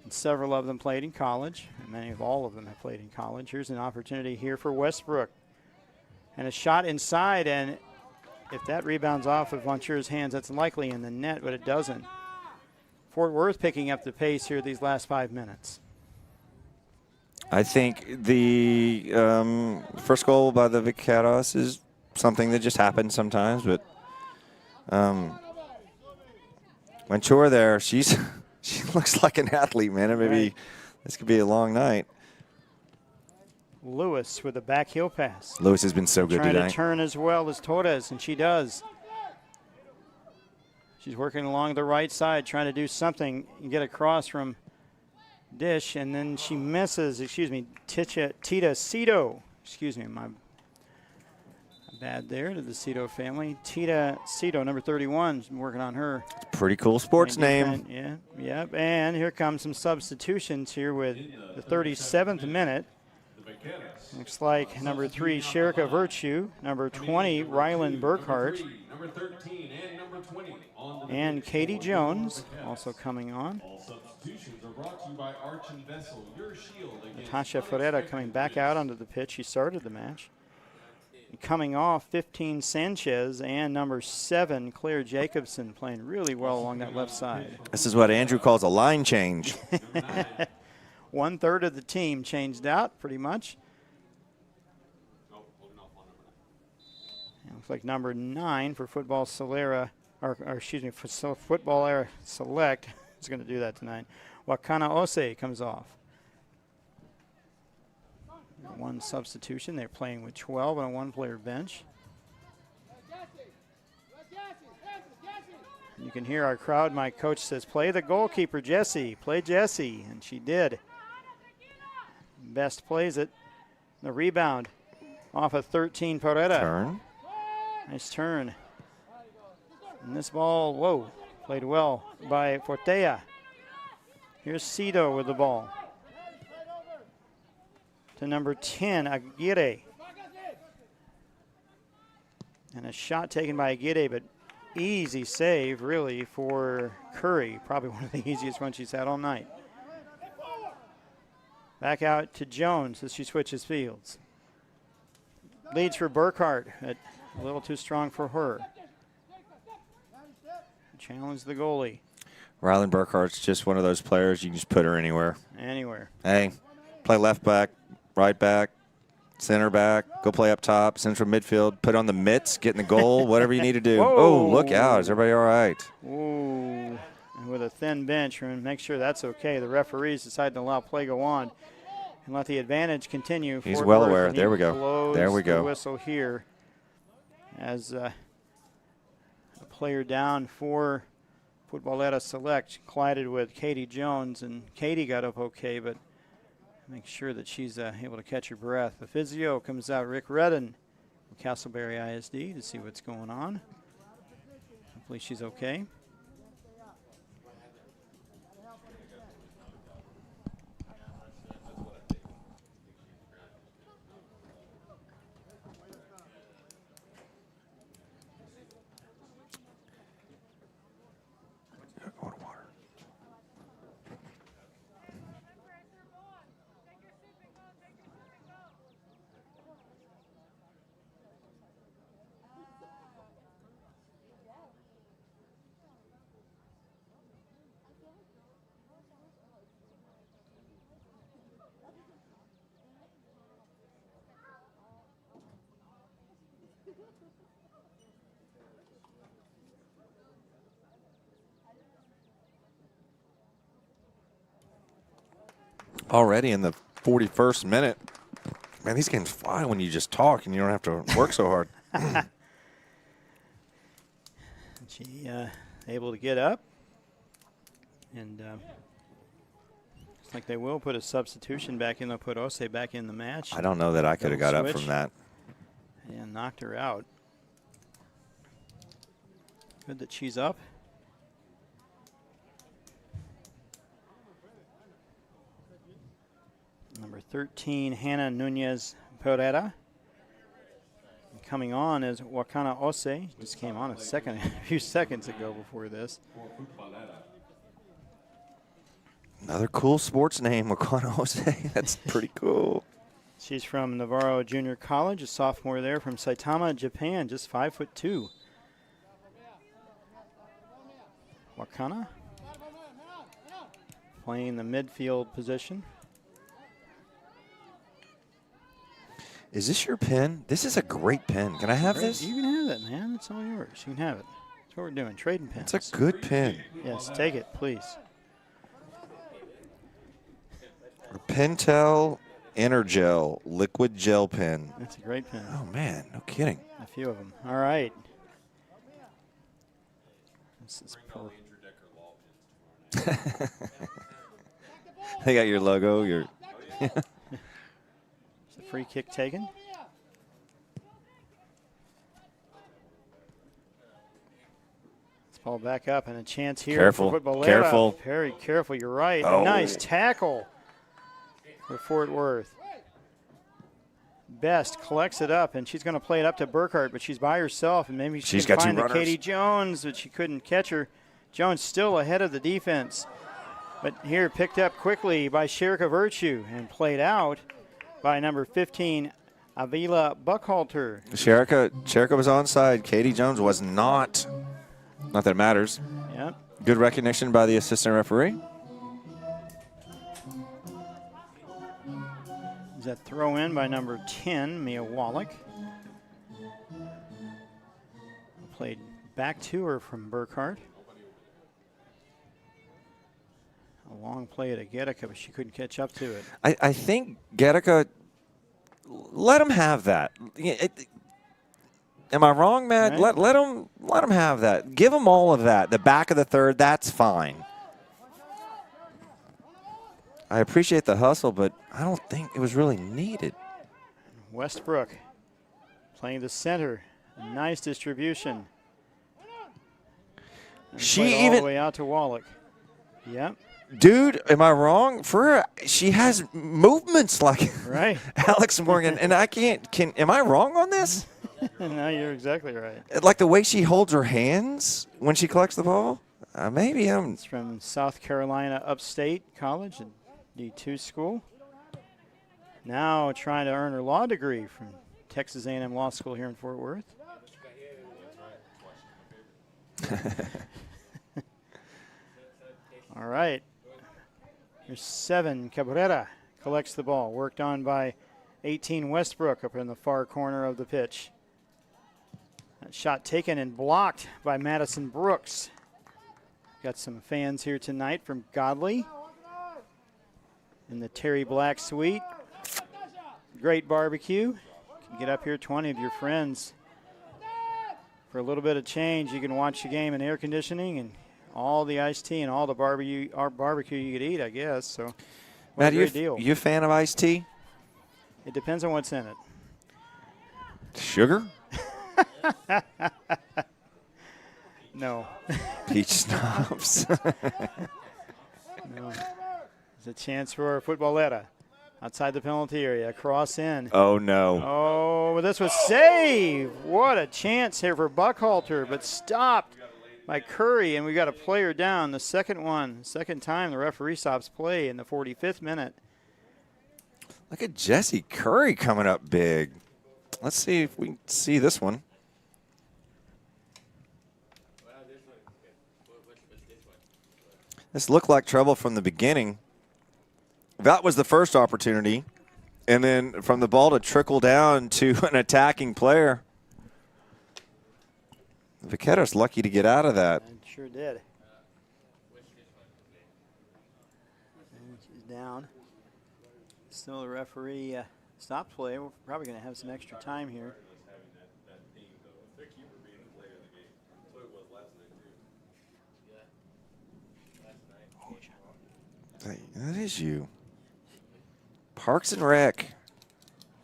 And several of them played in college, and many of all of them have played in college. Here's an opportunity here for Westbrook. And a shot inside, and if that rebounds off of Vonture's hands, that's likely in the net, but it doesn't. Fort Worth picking up the pace here these last 5 minutes. I think the first goal by the Vaqueras is something that just happens sometimes, but Ventura there, she looks like an athlete, man. Maybe this could be a long night. Lewis with a back heel pass. Lewis has been so good today. Trying to turn as well as Torres, and she does. She's working along the right side, trying to do something and get across from Dish, and then she misses, Tita Cito. My bad there to the Cito family. Tita Cito, number 31, working on her. Pretty cool sports name. Yeah, yep. And here comes some substitutions here with the 37th minute. Looks like number 3, Sherika Virtue, number 20, Rylan Burkhart, number 13 and number 20 and Katie Jones also coming on. All substitutions are brought to you by Arch and Vessel, your shield against Natasha Ferreira coming back out onto the pitch. She started the match. And coming off, 15 Sanchez and number 7, Claire Jacobson, playing really well along that left side. This is what Andrew calls a line change. 1/3 of the team changed out pretty much. Looks like number 9 for Futbolera Select is going to do that tonight. Wakana Ose comes off. One substitution. They're playing with 12 on a 1-player bench. You can hear our crowd. My coach says, play the goalkeeper, Jessie. Play Jessie, and she did. Best plays it. The rebound off of 13 Pereira. Turn. Nice turn. And this ball, whoa, played well by Fortea. Here's Cito with the ball. To number 10, Aguirre. And a shot taken by Aguirre, but easy save, really, for Curry. Probably one of the easiest ones she's had all night. Back out to Jones as she switches fields. Leads for Burkhart. A little too strong for her. Challenge the goalie. Rylan Burkhart's just one of those players you can just put her anywhere. Anywhere. Hey, play left back, right back, center back, go play up top, central midfield, put on the mitts, get in the goal, whatever you need to do. Oh, look out. Is everybody all right? Ooh. And with a thin bench, make sure that's okay. The referees decide to allow play go on and let the advantage continue. He's well aware. There we go. There we go. The whistle here as a player down for Futbolera Select collided with Katie Jones, and Katie got up okay, but make sure that she's able to catch her breath. The physio comes out, Rick Redden from Castleberry ISD, to see what's going on. Hopefully she's okay. Already in the 41st minute. Man, these games fly when you just talk and you don't have to work so hard. She able to get up. And looks like they will put a substitution back in. They'll put Ose back in the match. I don't know that I could have got up from that. And knocked her out. Good that she's up. Number 13, Hannah Nunez Pereira. coming on is Wakana Ose. Just came on a few seconds ago before this. Another cool sports name, Wakana Ose. That's pretty cool. She's from Navarro Junior College, a sophomore there from Saitama, Japan, just 5'2". Wakana playing the midfield position. Is this your pen? This is a great pen. Can I have this? You can have it, man. It's all yours. You can have it. That's what we're doing, trading pens. It's a good pen. Yes, take it, please. A Pentel Energel liquid gel pen. That's a great pen. Oh, man. No kidding. A few of them. All right. This is They got your logo. Your It's a free kick taken. Let's ball back up and a chance here. Careful. For Futbolera. Careful. Very careful. You're right. Oh. Nice tackle for Fort Worth. Best collects it up, and she's going to play it up to Burkhart, but she's by herself, and maybe she's got find two the runners. Katie Jones, but she couldn't catch her. Jones still ahead of the defense, but here picked up quickly by Sherika Virtue and played out by number 15, Avila Buckhalter. Sherika was onside. Katie Jones was not. Not that it matters. Yep. Good recognition by the assistant referee. Is that throw in by number 10, Mia Wallach. Played back to her from Burkhart. A long play to Gedeka, but she couldn't catch up to it. I think Gedeka, let him have that. Am I wrong, Matt? Right. Let him have that. Give him all of that. The back of the third, that's fine. I appreciate the hustle, but I don't think it was really needed. Westbrook playing the center. Nice distribution. And She played all even- the way out to Wallach. Yep. Dude, am I wrong? For her, she has movements like Right. Alex Morgan, and I can't. Am I wrong on this? No, you're exactly right. Like the way she holds her hands when she collects the ball? Maybe I'm. It's from South Carolina Upstate College and D2 school. Now trying to earn her law degree from Texas A&M Law School here in Fort Worth. All right. Here's 7, Cabrera collects the ball. Worked on by 18, Westbrook up in the far corner of the pitch. That shot taken and blocked by Madison Brooks. Got some fans here tonight from Godley in the Terry Black Suite. Great barbecue. You can get up here, 20 of your friends. For a little bit of change, you can watch the game in air conditioning and all the iced tea and all the barbecue you could eat, I guess. So, what Matt, a great deal. you a fan of iced tea? It depends on what's in it. Sugar? No. Peach snobs. No. There's a chance for Futbolera outside the penalty area. Cross in. Oh, no. Oh, but this was saved. What a chance here for Buckhalter, but stopped by Curry, and we got a player down. The second time the referee stops play in the 45th minute. Look at Jesse Curry coming up big. Let's see if we can see this one. This looked like trouble from the beginning. That was the first opportunity. And then from the ball to trickle down to an attacking player. Vaqueras lucky to get out of that. And sure did. And she's down. Still the referee stopped play. We're probably going to have some extra time here. That is you. Parks and Rec.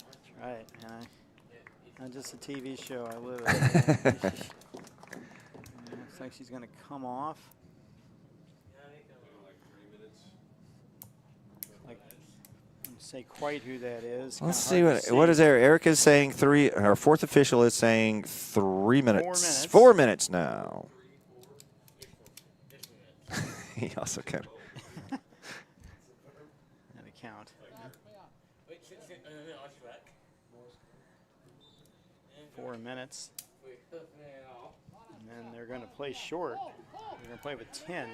That's right. And not just a TV show. I live it. Looks like she's going to come off. Like say quite who that is. Let's see what is there. Erica's saying our fourth official is saying 3 minutes. 4 minutes. 4 minutes now. He also can. And a count. 4 minutes. And then they're going to play short. They're going to play with 10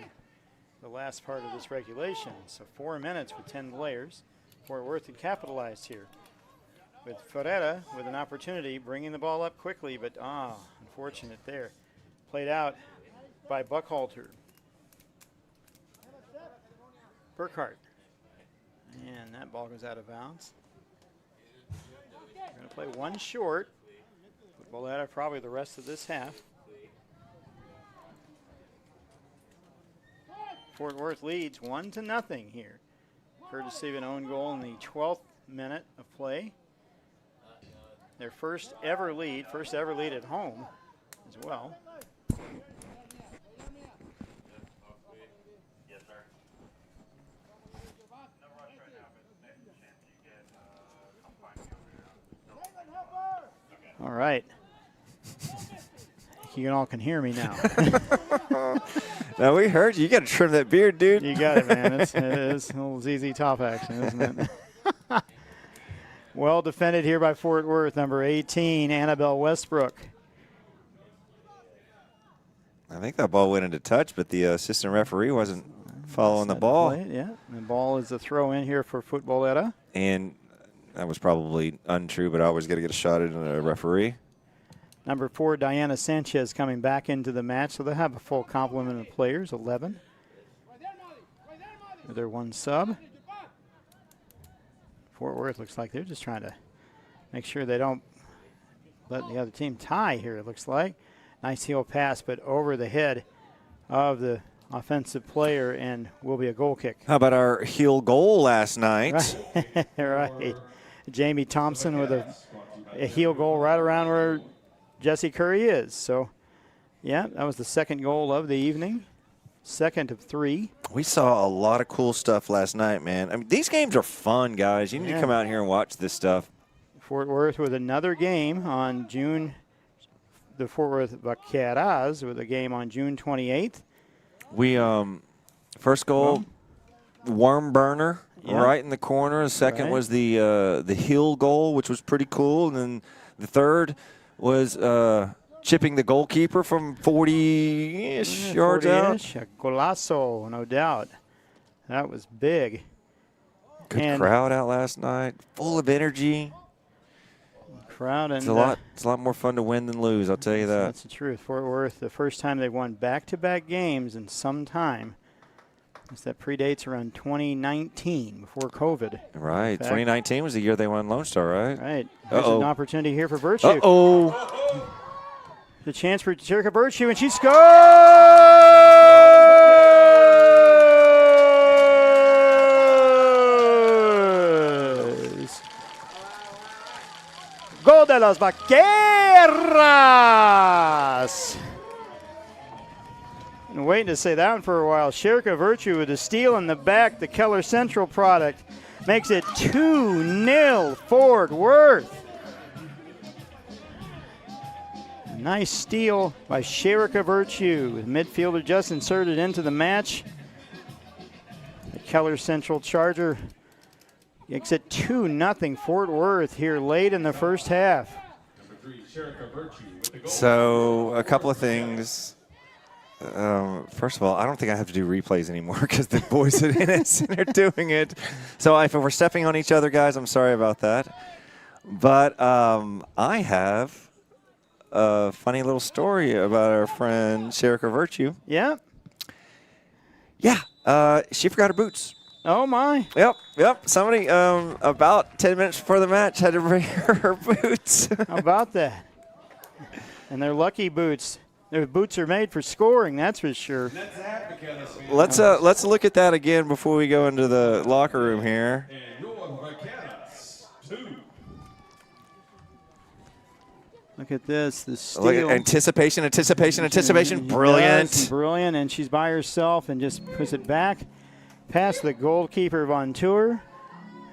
the last part of this regulation. So 4 minutes with 10 players. Fort Worth had capitalized here. With Futbolera with an opportunity, bringing the ball up quickly, but unfortunate there. Played out by Buckhalter. Burkhart. And that ball goes out of bounds. They're going to play one short. Futbolera probably the rest of this half. Fort Worth leads 1-0 here. Courtesy of an own goal in the 12th minute of play. Their first ever lead at home as well. All right. You all can hear me now. Now we heard you. You got to trim that beard, dude. You got it, man. It is a little ZZ Top action, isn't it? Well defended here by Fort Worth, number 18, Annabelle Westbrook. I think that ball went into touch, but the assistant referee wasn't following the ball. Yeah, the ball is a throw in here for Futbolera. And that was probably untrue, but I always got to get a shot at a referee. Number 4, Diana Sanchez coming back into the match, so they'll have a full complement of players, 11. With their one sub. Fort Worth looks like they're just trying to make sure they don't let the other team tie here, it looks like. Nice heel pass, but over the head of the offensive player, and will be a goal kick. How about our heel goal last night? Right. Right. Jamie Thompson with a heel goal right around where Jesse Curry is. So, yeah, that was the second goal of the evening. Second of 3. We saw a lot of cool stuff last night, man. I mean, these games are fun, guys. You need to come out here and watch this stuff. Fort Worth with another game on June. The Fort Worth Vaqueras with a game on June 28th. We first goal, worm burner, right in the corner. The second was the heel goal, which was pretty cool, and then the third was chipping the goalkeeper from 40-ish yards out. A golazo, no doubt. That was big. Good crowd out last night, full of energy. Crowd, and it's a lot more fun to win than lose, I'll tell you that. That's the truth. Fort Worth, the first time they've won back-to-back games in some time. That predates around 2019, before COVID. Right. 2019 was the year they won Lone Star, right? Right. There's an opportunity here for Virtue. Uh-oh. The chance for Jerica Virtue, and she scores! Gol de los Vaqueras! Been waiting to say that one for a while. Jerica Virtue with a steal in the back. The Keller Central product makes it 2-0 Fort Worth. A nice steal by Jerica Virtue, with midfielder just inserted into the match. The Keller Central Charger makes it 2-0 Fort Worth here late in the first half. So a couple of things. First of all, I don't think I have to do replays anymore because the boys at NSN are doing it. So if we're stepping on each other, guys, I'm sorry about that. But I have a funny little story about our friend Jerica Virtue. Yeah? Yeah. She forgot her boots. Oh, my. Yep. Somebody about 10 minutes before the match had to bring her boots. How about that? And they're lucky boots. Their boots are made for scoring, that's for sure. Let's look at that again before we go into the locker room here. Look at this, the steal. Anticipation. Brilliant. Yes, brilliant, and she's by herself and just puts it back past the goalkeeper Von Tour.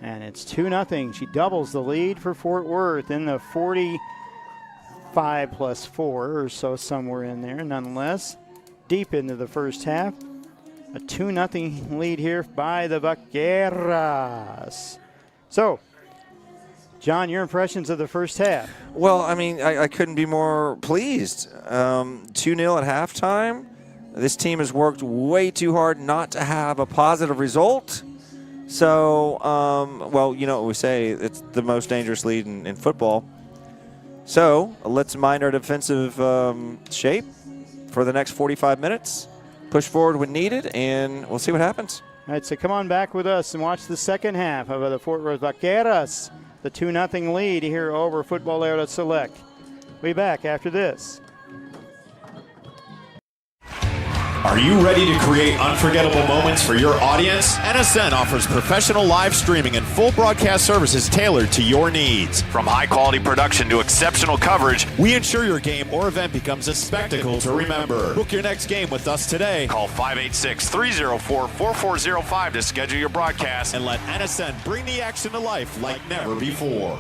And it's 2-0. She doubles the lead for Fort Worth in the 45 plus 4 or so, somewhere in there. Nonetheless, deep into the first half, a 2-0 lead here by the Vaqueras. So, John, your impressions of the first half? Well, I mean, I couldn't be more pleased. 2-0 at halftime. This team has worked way too hard not to have a positive result. So, well, you know what we say, it's the most dangerous lead in football. So, let's mind our defensive shape for the next 45 minutes, push forward when needed, and we'll see what happens. All right, so come on back with us and watch the second half of the Fort Worth Vaqueras, the 2-0 lead here over Futbolera Select. We'll be back after this. Are you ready to create unforgettable moments for your audience? NSN offers professional live streaming and full broadcast services tailored to your needs. From high-quality production to exceptional coverage, we ensure your game or event becomes a spectacle to remember. Book your next game with us today. Call 586-304-4405 to schedule your broadcast and let NSN bring the action to life like never before.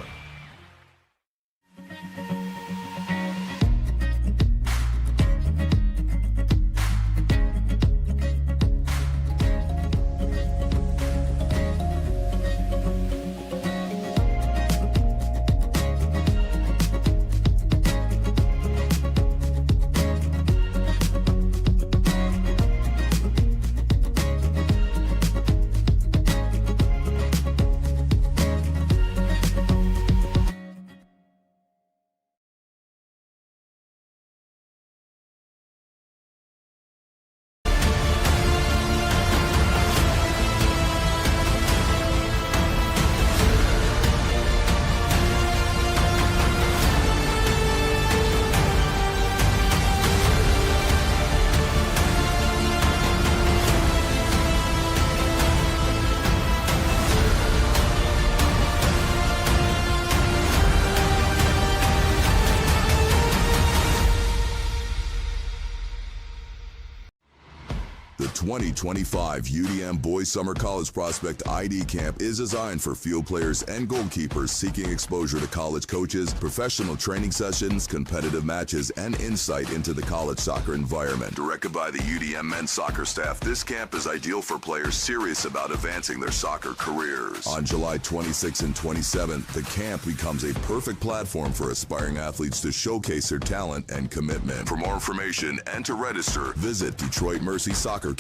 The 2025 UDM Boys Summer College Prospect ID Camp is designed for field players and goalkeepers seeking exposure to college coaches, professional training sessions, competitive matches, and insight into the college soccer environment. Directed by the UDM men's soccer staff, this camp is ideal for players serious about advancing their soccer careers. On July 26th and 27th, the camp becomes a perfect platform for aspiring athletes to showcase their talent and commitment. For more information and to register, visit DetroitMercySoccerCamps.com.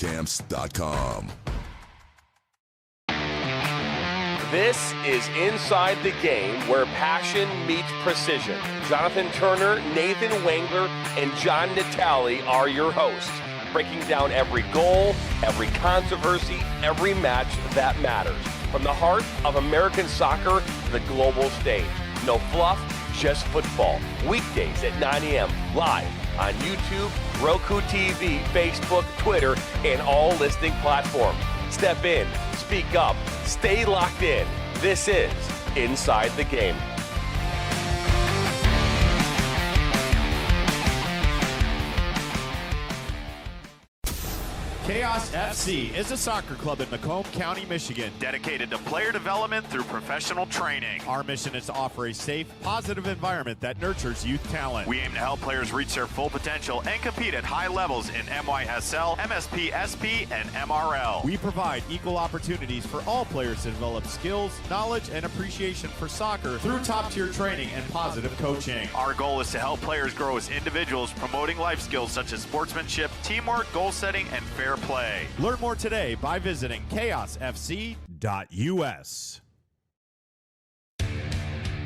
This is Inside the Game, where passion meets precision. Jonathan Turner, Nathan Wangler, and John Natale are your hosts, breaking down every goal, every controversy, every match that matters. From the heart of American soccer to the global stage. No fluff, just football. Weekdays at 9 a.m. live on YouTube, Roku TV, Facebook, Twitter, and all listening platforms. Step in, speak up, stay locked in. This is Inside the Game. Chaos FC is a soccer club in Macomb County, Michigan, dedicated to player development through professional training. Our mission is to offer a safe, positive environment that nurtures youth talent. We aim to help players reach their full potential and compete at high levels in MYSL, MSP, SP, and MRL. We provide equal opportunities for all players to develop skills, knowledge, and appreciation for soccer through top-tier training and positive coaching. Our goal is to help players grow as individuals, promoting life skills such as sportsmanship, teamwork, goal setting, and fair play. Learn more today by visiting chaosfc.us.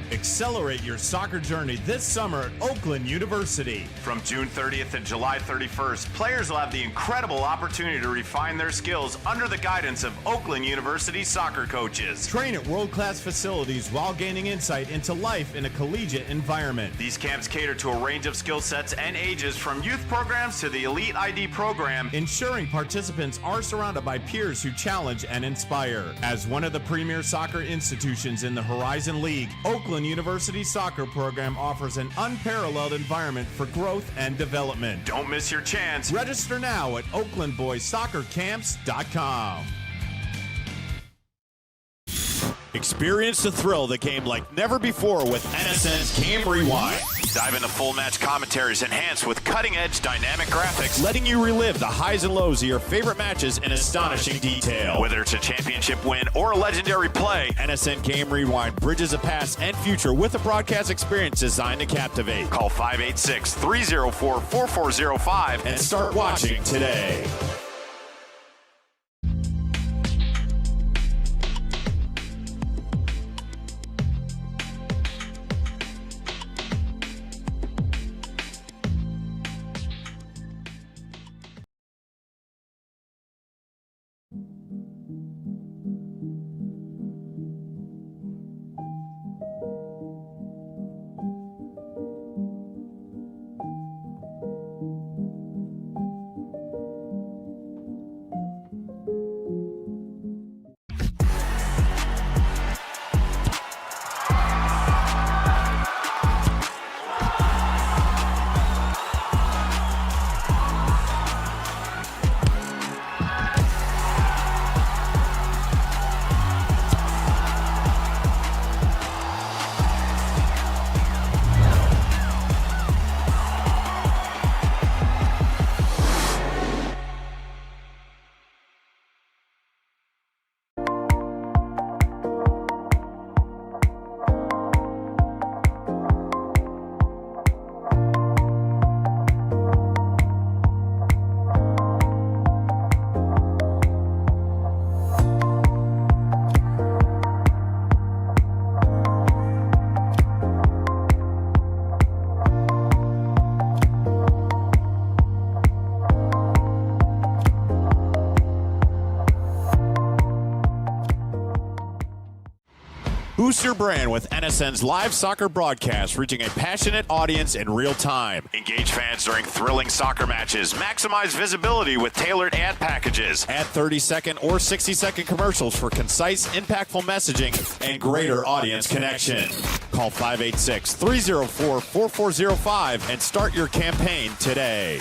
Accelerate your soccer journey this summer at Oakland University. From June 30th to July 31st, players will have the incredible opportunity to refine their skills under the guidance of Oakland University soccer coaches. Train at world-class facilities while gaining insight into life in a collegiate environment. These camps cater to a range of skill sets and ages, from youth programs to the Elite ID program, ensuring participants are surrounded by peers who challenge and inspire. As one of the premier soccer institutions in the Horizon League, Oakland University soccer program offers an unparalleled environment for growth and development. Don't miss your chance. Register now at OaklandBoysSoccerCamps.com. Experience the thrill of the game like never before with NSN's Game Rewind. Dive into full match commentaries enhanced with cutting-edge dynamic graphics, letting you relive the highs and lows of your favorite matches in astonishing detail. Whether it's a championship win or a legendary play, NSN Game Rewind bridges the past and future with a broadcast experience designed to captivate. Call 586-304-4405 and start watching today. Boost your brand with NSN's live soccer broadcast, reaching a passionate audience in real time. Engage fans during thrilling soccer matches. Maximize visibility with tailored ad packages. Add 30-second or 60-second commercials for concise, impactful messaging and greater audience connection. Call 586-304-4405 and start your campaign today.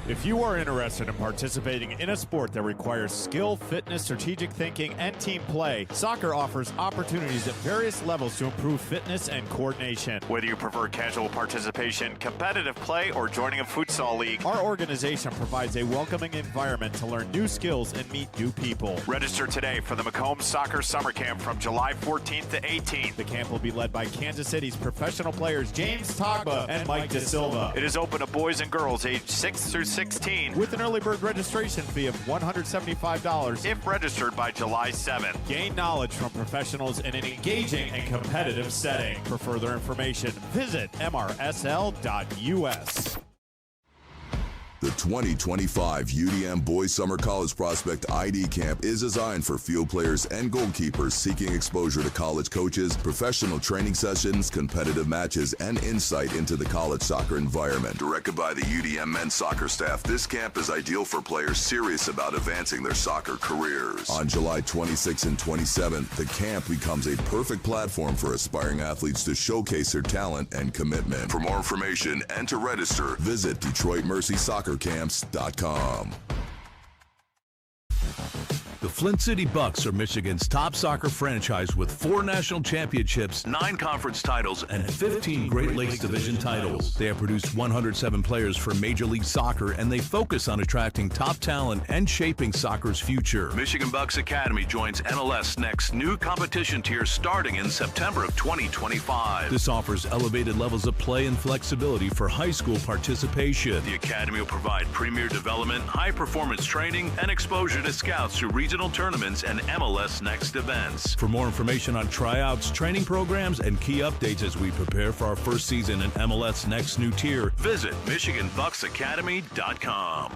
If you are interested in participating in a sport that requires skill, fitness, strategic thinking, and team play, soccer offers opportunities at various levels to improve fitness and coordination. Whether you prefer casual participation, competitive play, or joining a futsal league, our organization provides a welcoming environment to learn new skills and meet new people. Register today for the Macomb Soccer Summer Camp from July 14th to 18th. The camp will be led by Kansas City's professional players James Togba and Mike De Silva. It is open to boys and girls aged 6 through 16 with an early bird registration fee of $175 if registered by July 7th. Gain knowledge from professionals in an engaging and competitive setting. For further information, visit mrsl.us. The 2025 UDM Boys Summer College Prospect ID Camp is designed for field players and goalkeepers seeking exposure to college coaches, professional training sessions, competitive matches, and insight into the college soccer environment. Directed by the UDM men's soccer staff, this camp is ideal for players serious about advancing their soccer careers. On July 26th and 27th, the camp becomes a perfect platform for aspiring athletes to showcase their talent and commitment. For more information and to register, visit DetroitMercySoccerCamps.com. The Flint City Bucks are Michigan's top soccer franchise with 4 national championships, 9 conference titles, and 15 Great Lakes Division titles. They have produced 107 players for Major League Soccer, and they focus on attracting top talent and shaping soccer's future. Michigan Bucks Academy joins MLS Next new competition tier starting in September of 2025. This offers elevated levels of play and flexibility for high school participation. The Academy will provide premier development, high-performance training, and exposure to scouts through regional tournaments and MLS Next events. For more information on tryouts, training programs, and key updates as we prepare for our first season in MLS Next new tier, visit MichiganBucksAcademy.com.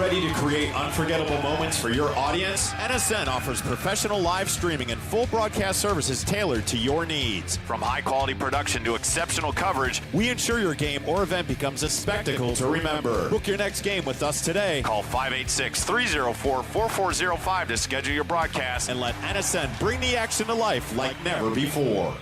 ready to create unforgettable moments for your audience? NSN offers professional live streaming and full broadcast services tailored to your needs. From high-quality production to exceptional coverage, we ensure your game or event becomes a spectacle to remember. Book your next game with us today. Call 586-304-4405 to schedule your broadcast and let NSN bring the action to life like never before.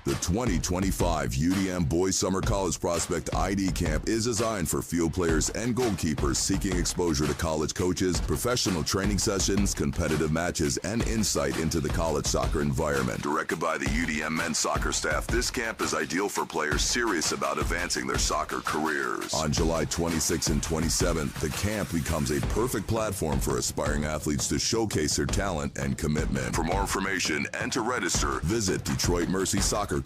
The 2025 UDM Boys Summer College Prospect ID Camp is designed for field players and goalkeepers seeking exposure to college coaches, professional training sessions, competitive matches, and insight into the college soccer environment. Directed by the UDM men's soccer staff, this camp is ideal for players serious about advancing their soccer careers. On July 26th and 27th, the camp becomes a perfect platform for aspiring athletes to showcase their talent and commitment. For more information and to register, visit DetroitMercySoccerCamps.com.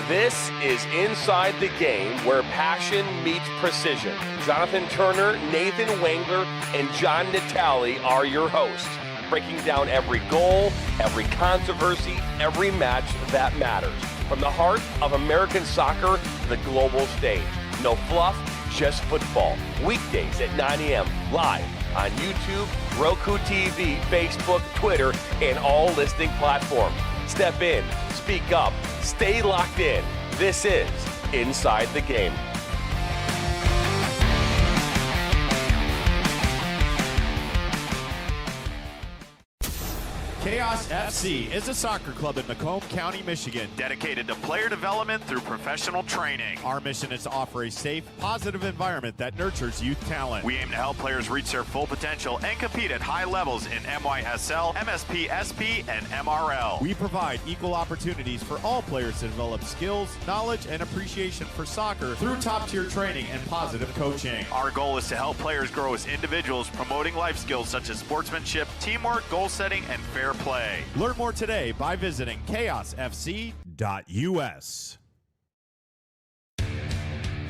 This is Inside the Game, where passion meets precision. Jonathan Turner, Nathan Wangler, and John Natale are your hosts, breaking down every goal, every controversy, every match that matters. From the heart of American soccer to the global stage. No fluff, just football. Weekdays at 9 a.m. live on YouTube, Roku TV, Facebook, Twitter, and all listening platforms. Step in, speak up, stay locked in. This is Inside the Game. Chaos FC is a soccer club in Macomb County, Michigan, dedicated to player development through professional training. Our mission is to offer a safe, positive environment that nurtures youth talent. We aim to help players reach their full potential and compete at high levels in MYSL, MSP, SP, and MRL. We provide equal opportunities for all players to develop skills, knowledge, and appreciation for soccer through top-tier training and positive coaching. Our goal is to help players grow as individuals, promoting life skills such as sportsmanship, teamwork, goal setting, and fair play. Learn more today by visiting chaosfc.us.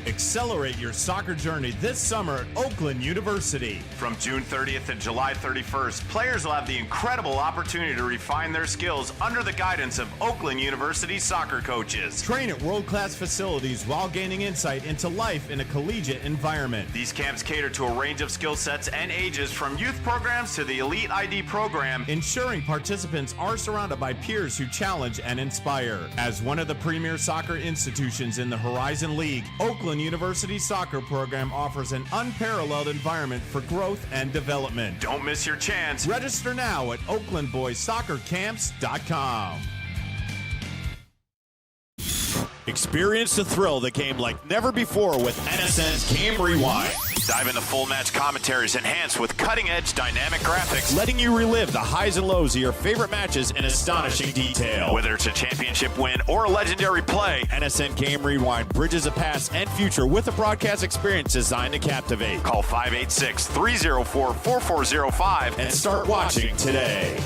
Accelerate your soccer journey this summer at Oakland University. From June 30th and July 31st, players will have the incredible opportunity to refine their skills under the guidance of Oakland University soccer coaches. Train at world-class facilities while gaining insight into life in a collegiate environment. These camps cater to a range of skill sets and ages, from youth programs to the Elite ID program, ensuring participants are surrounded by peers who challenge and inspire. As one of the premier soccer institutions in the Horizon League, Oakland University soccer program offers an unparalleled environment for growth and development. Don't miss your chance. Register now at OaklandBoysSoccerCamps.com. Experience the thrill of the game like never before with NSN's Game Rewind. Dive into full match commentaries enhanced with cutting-edge dynamic graphics, letting you relive the highs and lows of your favorite matches in astonishing detail. Whether it's a championship win or a legendary play, NSN Game Rewind bridges the past and future with a broadcast experience designed to captivate. Call 586-304-4405 and start watching today.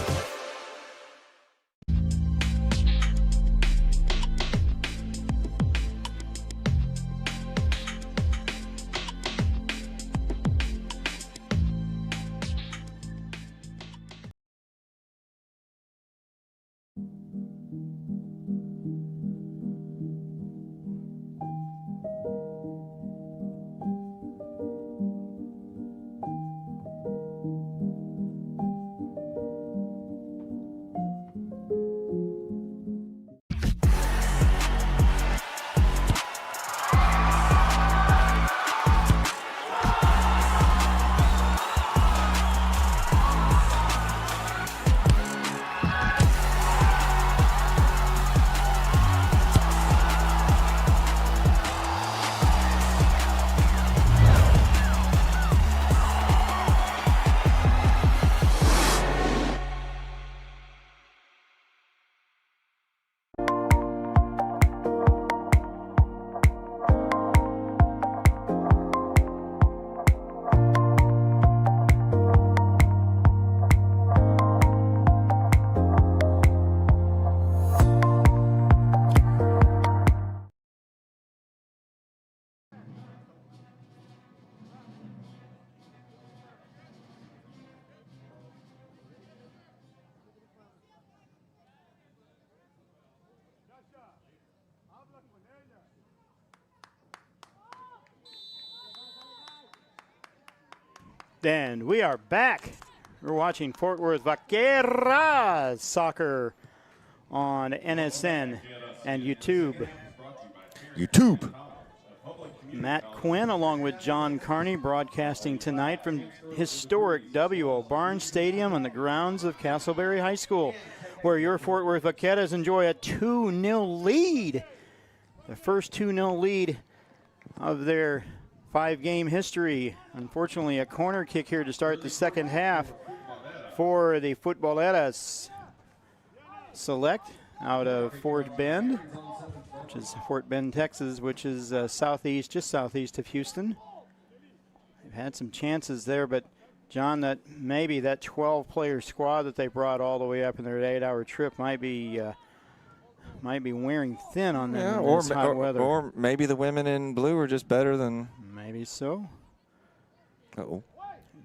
And we are back. We're watching Fort Worth Vaqueras soccer on NSN and YouTube. Matt Quinn along with John Carney broadcasting tonight from historic W.O. Barnes Stadium on the grounds of Castleberry High School, where your Fort Worth Vaqueras enjoy a 2-0 lead. The first 2-0 lead of their 5-game history. Unfortunately, a corner kick here to start the second half for the Futboleras. Select out of Fort Bend, which is Fort Bend, Texas, which is just southeast of Houston. They've had some chances there, but John, that 12-player squad that they brought all the way up in their 8-hour trip might be wearing thin on them in this hot weather. Or maybe the women in blue are just better than. Maybe so. Uh-oh.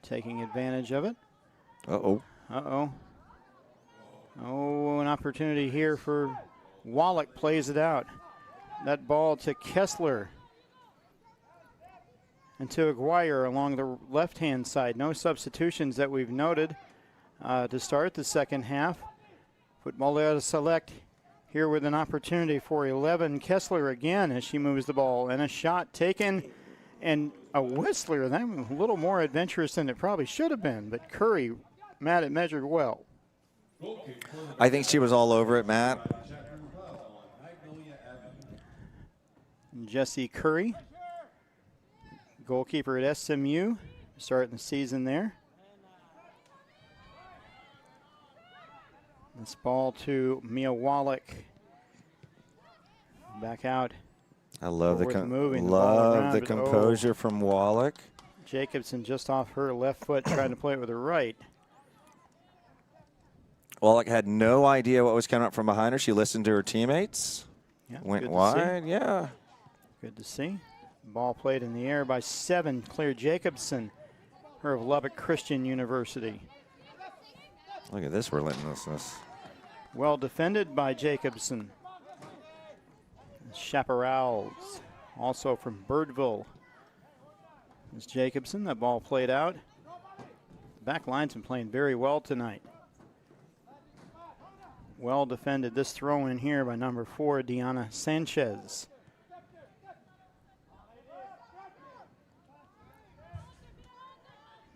Taking advantage of it. Uh-oh. Uh-oh. Oh, an opportunity here for Wallach, plays it out. That ball to Kessler. And to Aguirre along the left-hand side. No substitutions that we've noted to start the second half. Futbolera select here with an opportunity for 11. Kessler again as she moves the ball. And a shot taken. And a Whistler, that was a little more adventurous than it probably should have been. But Curry, Matt, it measured well. I think she was all over it, Matt. Jesse Curry, goalkeeper at SMU, starting the season there. This ball to Mia Wallach. Back out. I love the composure from Wallach. Jacobson just off her left foot trying to play it with her right. Wallach had no idea what was coming up from behind her. She listened to her teammates. Yeah, went wide, yeah. Good to see. Ball played in the air by 7, Claire Jacobson, her of Lubbock Christian University. Look at this relentlessness. Well defended by Jacobson. Chaparrals, also from Birdville. It's Jacobson, that ball played out. The back line's been playing very well tonight. Well defended. This throw in here by number 4, Deanna Sanchez.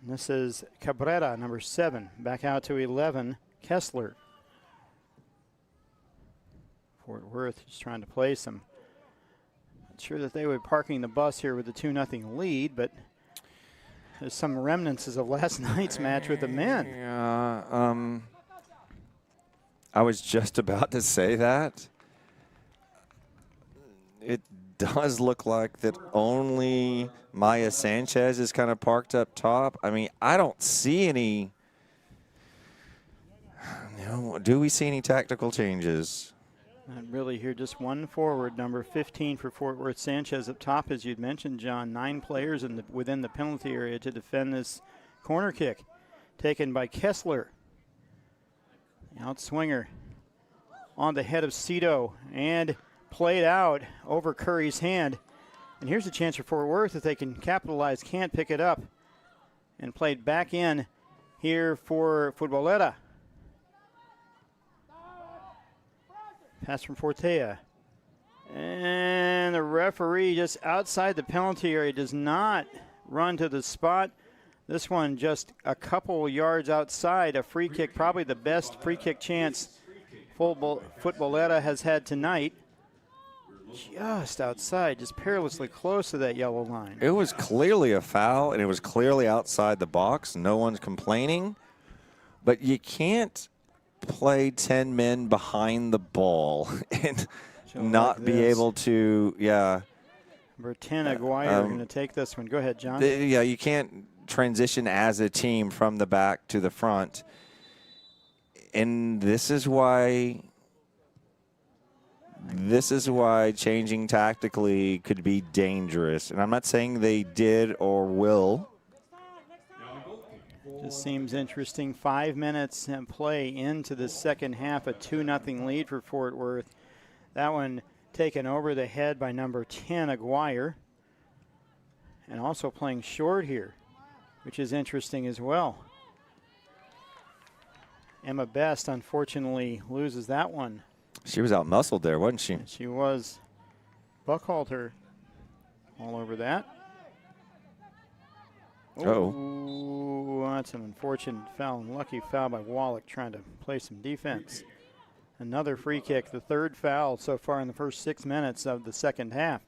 This is Cabrera, number 7. Back out to 11, Kessler. Fort Worth just trying to play some. Not sure that they were parking the bus here with the 2-0 lead, but there's some remnants of last night's match with the men. Yeah, I was just about to say that. It does look like that only Maya Sanchez is kind of parked up top. I mean, I don't see any. Do we see any tactical changes? Not really here, just one forward, number 15 for Fort Worth, Sanchez up top, as you'd mentioned, John. 9 players within the penalty area to defend this corner kick. Taken by Kessler. The outswinger on the head of Cito and played out over Curry's hand. And here's a chance for Fort Worth if they can capitalize, can't pick it up. And played back in here for Futbolera. Pass from Fortea. And the referee just outside the penalty area does not run to the spot. This one just a couple yards outside, a free kick, probably the best free kick chance Futbolera has had tonight. Just outside, just perilously close to that yellow line. It was clearly a foul, and it was clearly outside the box. No one's complaining. But you can't play 10 men behind the ball and not like be able to, Number 10, Aguirre, going to take this one. Go ahead, John. You can't transition as a team from the back to the front. And this is why changing tactically could be dangerous. And I'm not saying they did or will. Just seems interesting. 5 minutes and play into the second half, a 2-0 lead for Fort Worth. That one taken over the head by number 10, Aguirre. And also playing short here which is interesting as well. Emma Best, unfortunately, loses that one. She was out-muscled there, wasn't she? She was. Buckhalter all over that. Uh-oh. That's an unfortunate foul. Unlucky foul by Wallach trying to play some defense. Another free kick, the third foul so far in the first 6 minutes of the second half.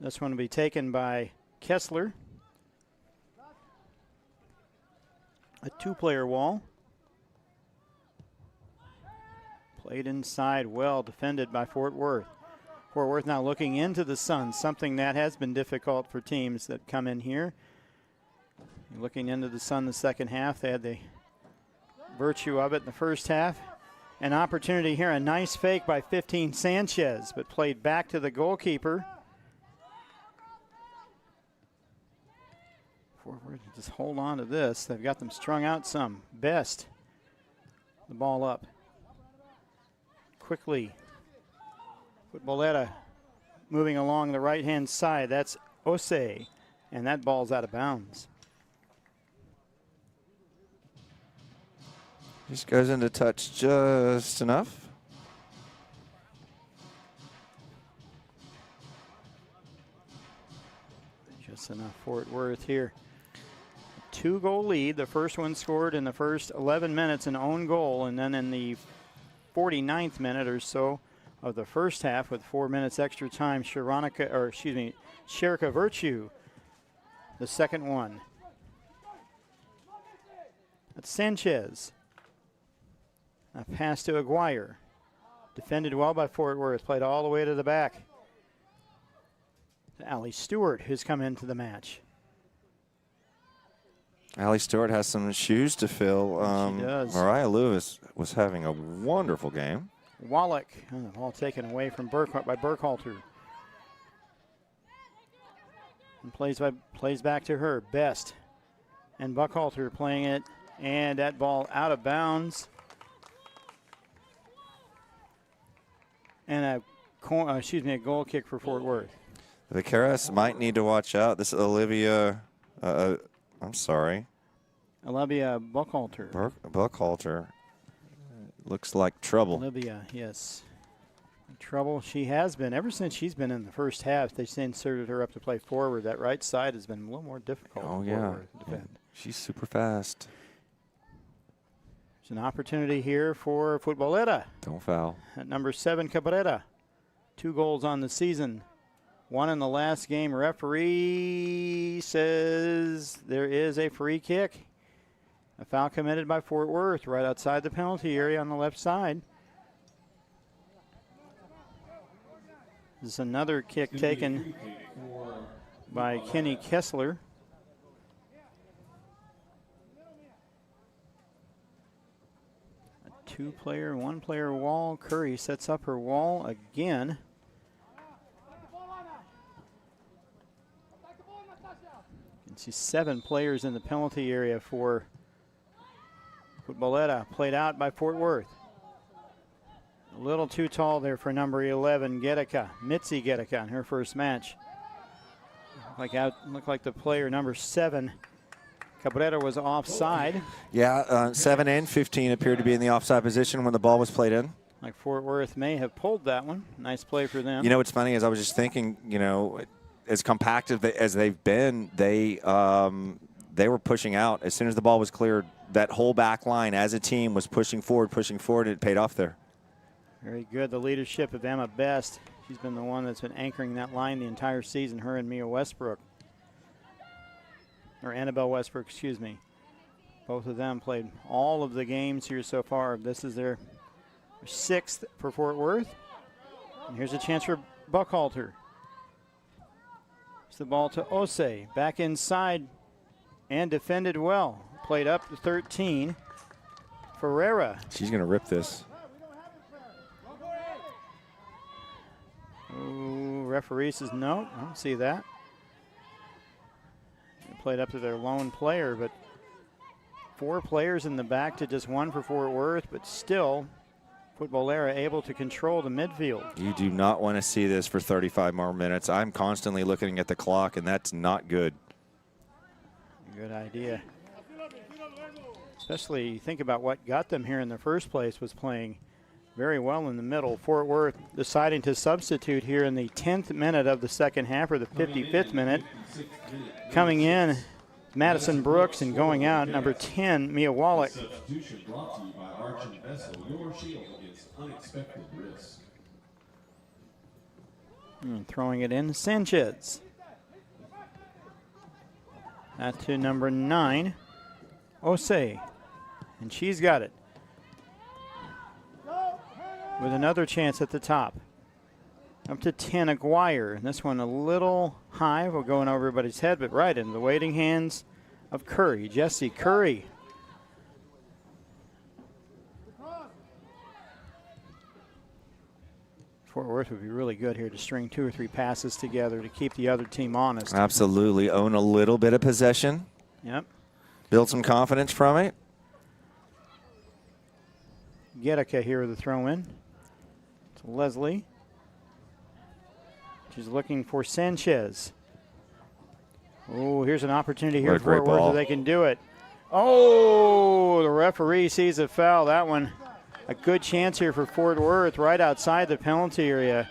This one will be taken by Kessler. A two-player wall. Played inside, well defended by Fort Worth. Fort Worth now looking into the sun, something that has been difficult for teams that come in here. Looking into the sun the second half. They had the virtue of it in the first half. An opportunity here, a nice fake by 15 Sanchez, but played back to the goalkeeper. Fort Worth just hold on to this. They've got them strung out some. Best. The ball up. Quickly. Futbolera moving along the right-hand side. That's Osei, and that ball's out of bounds. Just goes into touch just enough. Just enough. Fort Worth here. 2-goal lead. The first one scored in the first 11 minutes, an own goal, and then in the 49th minute or so of the first half, with 4 minutes extra time, Sherika Virtue, the second one. That's Sanchez. A pass to Aguirre. Defended well by Fort Worth. Played all the way to the back. To Allie Stewart, who's come into the match. Allie Stewart has some shoes to fill. She does. Mariah Lewis was having a wonderful game. Wallach, all taken away from by Burkhalter. And plays back to her. Best. And Buckhalter playing it. And that ball out of bounds. And a goal kick for Fort Worth. The Vaqueras might need to watch out. This is Olivia, I'm sorry. Olivia Buckhalter. Buckhalter. Looks like trouble. Olivia, yes. Trouble she has been. Ever since she's been in the first half, they inserted her up to play forward. That right side has been a little more difficult for her to defend. Yeah. She's super fast. There's an opportunity here for Futbolera. Don't foul. At number 7, Cabrera. 2 goals on the season. 1 in the last game. Referee says there is a free kick. A foul committed by Fort Worth right outside the penalty area on the left side. This is another kick taken by Kenny Kessler. A 2-player, 1-player wall. Curry sets up her wall again. You can see 7 players in the penalty area for Futbolera, played out by Fort Worth. A little too tall there for number 11, Gedeka. Mitzi Gedeka in her first match. Looked like the player number 7, Cabrera, was offside. Yeah, 7 and 15 appeared to be in the offside position when the ball was played in. Like Fort Worth may have pulled that one. Nice play for them. You know what's funny is I was just thinking, as compact as they've been, they were pushing out. As soon as the ball was cleared, that whole back line as a team was pushing forward, and it paid off there. Very good. The leadership of Emma Best. She's been the one that's been anchoring that line the entire season, her and Mia Westbrook. Or Annabelle Westbrook, excuse me. Both of them played all of the games here so far. This is their 6th for Fort Worth. And here's a chance for Buckhalter. It's the ball to Osei. Back inside and defended well. Played up to 13. Ferreira. She's going to rip this. Ooh, referee says no. I don't see that. They played up to their lone player, but 4 players in the back to just 1 for Fort Worth, but still Futbolera able to control the midfield. You do not want to see this for 35 more minutes. I'm constantly looking at the clock, and that's not good. Good idea. Especially think about what got them here in the first place was playing very well in the middle. Fort Worth deciding to substitute here in the 10th minute of the second half, or the 55th minute. Coming in, Madison Brooks, and going out, number 10, Mia Wallach. Substitution brought to you by Arch and Vessel, your shield against unexpected risk. And throwing it in, Sanchez. That to number 9, Osei. And she's got it. With another chance at the top. Up to 10, Aguirre. And this one a little high. Will go in over everybody's head, but right in the waiting hands of Curry. Jesse Curry. Fort Worth would be really good here to string 2 or 3 passes together to keep the other team honest. Absolutely. Own a little bit of possession. Yep. Build some confidence from it. Gedeka here with the throw in. To Leslie. She's looking for Sanchez. Oh, here's an opportunity here for Fort Worth where they can do it. Oh, the referee sees a foul. That one, a good chance here for Fort Worth right outside the penalty area.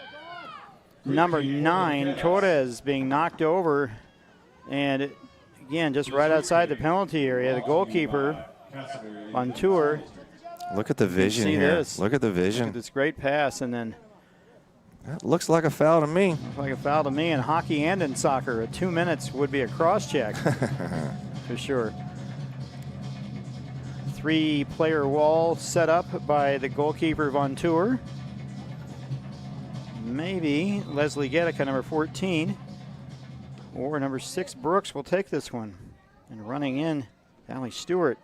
Number 9, Torres, being knocked over. And again, just right outside the penalty area. The goalkeeper, Montour. Look at the vision here. This. Look at the vision. Look at this great pass, and then that looks like a foul to me. Looks like a foul to me in hockey and in soccer. 2 minutes would be a cross check for sure. 3-player wall set up by the goalkeeper Von Tour. Maybe Leslie Gedeka, number 14, or number 6 Brooks will take this one. And running in, Allie Stewart.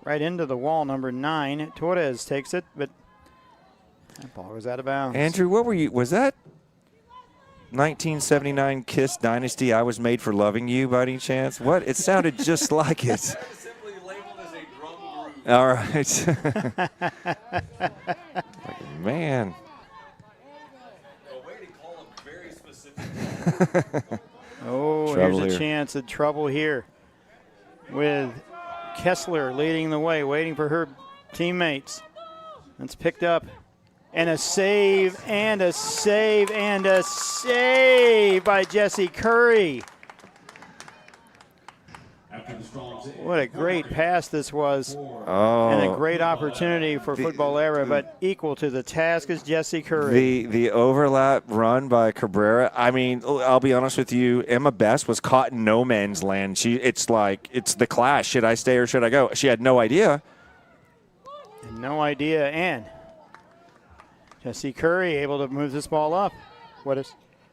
Right into the wall, number 9. Torres takes it, but that ball was out of bounds. Andrew, what were you? Was that 1979 Kiss Dynasty? I Was Made for Loving You, by any chance? What? It sounded just like it. Simply labeled as a drum group. All right. Man. A way to call them very specific. Oh, here's a chance of trouble here with Kessler leading the way, waiting for her teammates. It's picked up. And a save, and a save, and a save by Jesse Curry. What a great pass this was. Oh. And a great opportunity for Futbolera, but equal to the task is Jesse Curry. The overlap run by Cabrera, I mean, I'll be honest with you, Emma Best was caught in no man's land. It's like, it's the clash. Should I stay or should I go? She had no idea. No idea, and Jesse Curry able to move this ball up. What a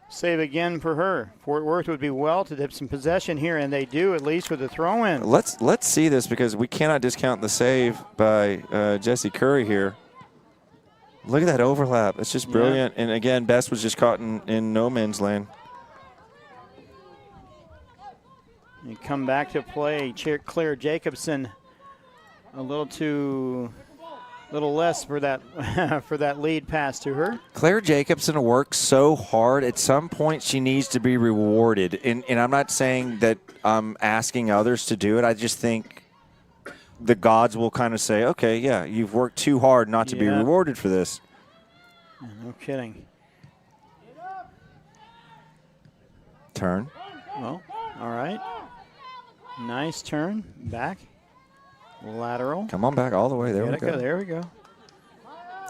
save again for her. Fort Worth would be well to dip some possession here, and they do, at least with the throw-in. Let's see this, because we cannot discount the save by Jesse Curry here. Look at that overlap. It's just brilliant. Yeah. And again, Best was just caught in no man's land. You come back to play. Claire Jacobson a little less for that for that lead pass to her. Claire Jacobson works so hard. At some point, she needs to be rewarded. And I'm not saying that I'm asking others to do it. I just think the gods will kind of say, okay, yeah, you've worked too hard not to be rewarded for this. No kidding. Turn. Well, all right. Nice turn. Back. Lateral. Come on back all the way. There we go. There we go.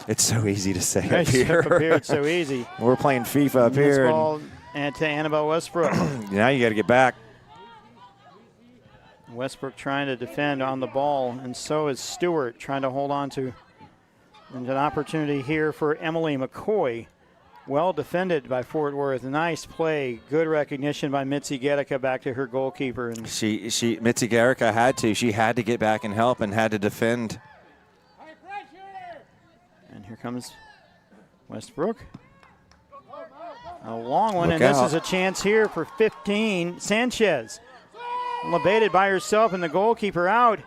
It's so easy to say up here. Up here, it's so easy. We're playing FIFA up here. Ball and to Annabelle Westbrook. Now you got to get back. Westbrook trying to defend on the ball, and so is Stewart trying to hold on to. And an opportunity here for Emily McCoy. Well defended by Fort Worth. Nice play. Good recognition by Mitzi Gedeka back to her goalkeeper. And Mitzi Gedeka had to. She had to get back and help and had to defend. And here comes Westbrook. A long one, Look and out. This is a chance here for 15. Sanchez. Baited by herself and the goalkeeper out,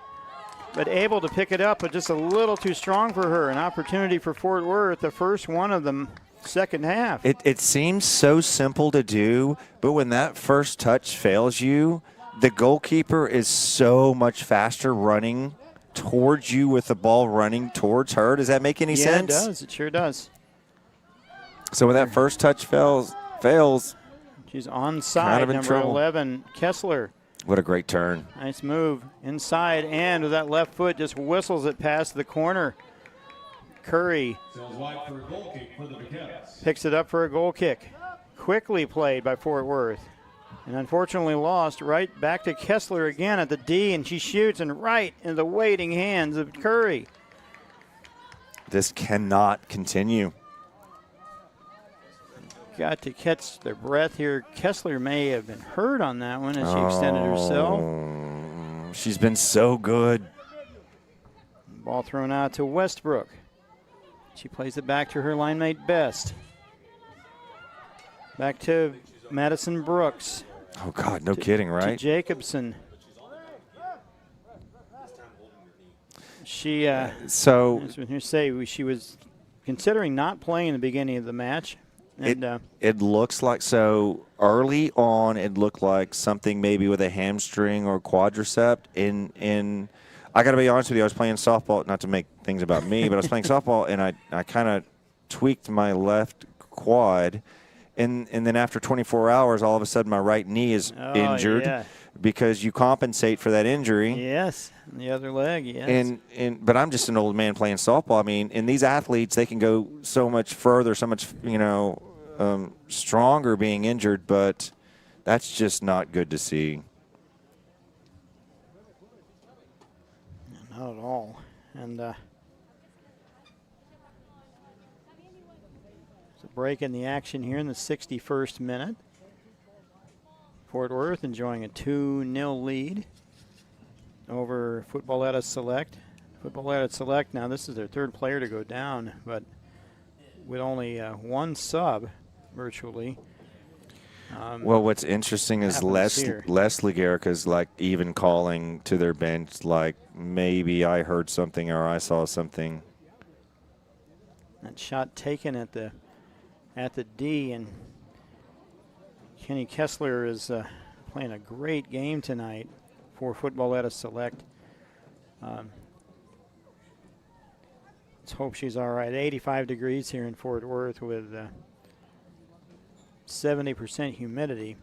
but able to pick it up, but just a little too strong for her. An opportunity for Fort Worth, the first one of them. Second half. It seems so simple to do, but when that first touch fails you, the goalkeeper is so much faster running towards you with the ball running towards her. Does that make any sense? Yeah, it does. It sure does. So when that first touch fails, she's onside, kind of in number trouble. 11, Kessler. What a great turn. Nice move. Inside, and with that left foot, just whistles it past the corner. Curry Sails wide for a goal kick for the Vaqueras. picks it up for a goal kick. Quickly played by Fort Worth. And unfortunately lost right back to Kessler again at the D, and she shoots and right in the waiting hands of Curry. This cannot continue. Got to catch their breath here. Kessler may have been hurt on that one as she extended herself. She's been so good. Ball thrown out to Westbrook. She plays it back to her line mate Best. Back to Madison Brooks. Oh, God, no kidding, right? To Jacobson. She, So as we say, she was considering not playing in the beginning of the match. And it looks like, so early on, it looked like something maybe with a hamstring or quadricep. And I got to be honest with you, I was playing softball, not to make things about me, but I was playing softball, and I kind of tweaked my left quad. And then after 24 hours, all of a sudden my right knee is injured because you compensate for that injury. Yes, the other leg, yes. But I'm just an old man playing softball. I mean, and these athletes, they can go so much further, so much, stronger being injured, but that's just not good to see. Not at all. And there's a break in the action here in the 61st minute. Fort Worth enjoying a 2-0 lead over Futbolera Select. Futbolera Select, now this is their third player to go down, but with only one sub virtually. Well, what's interesting is Leslie Garrica's like even calling to their bench like, maybe I heard something or I saw something. That shot taken at the D, and Kenny Kessler is playing a great game tonight for Futbolera Select. Let's hope she's all right. 85 degrees here in Fort Worth with 70% humidity.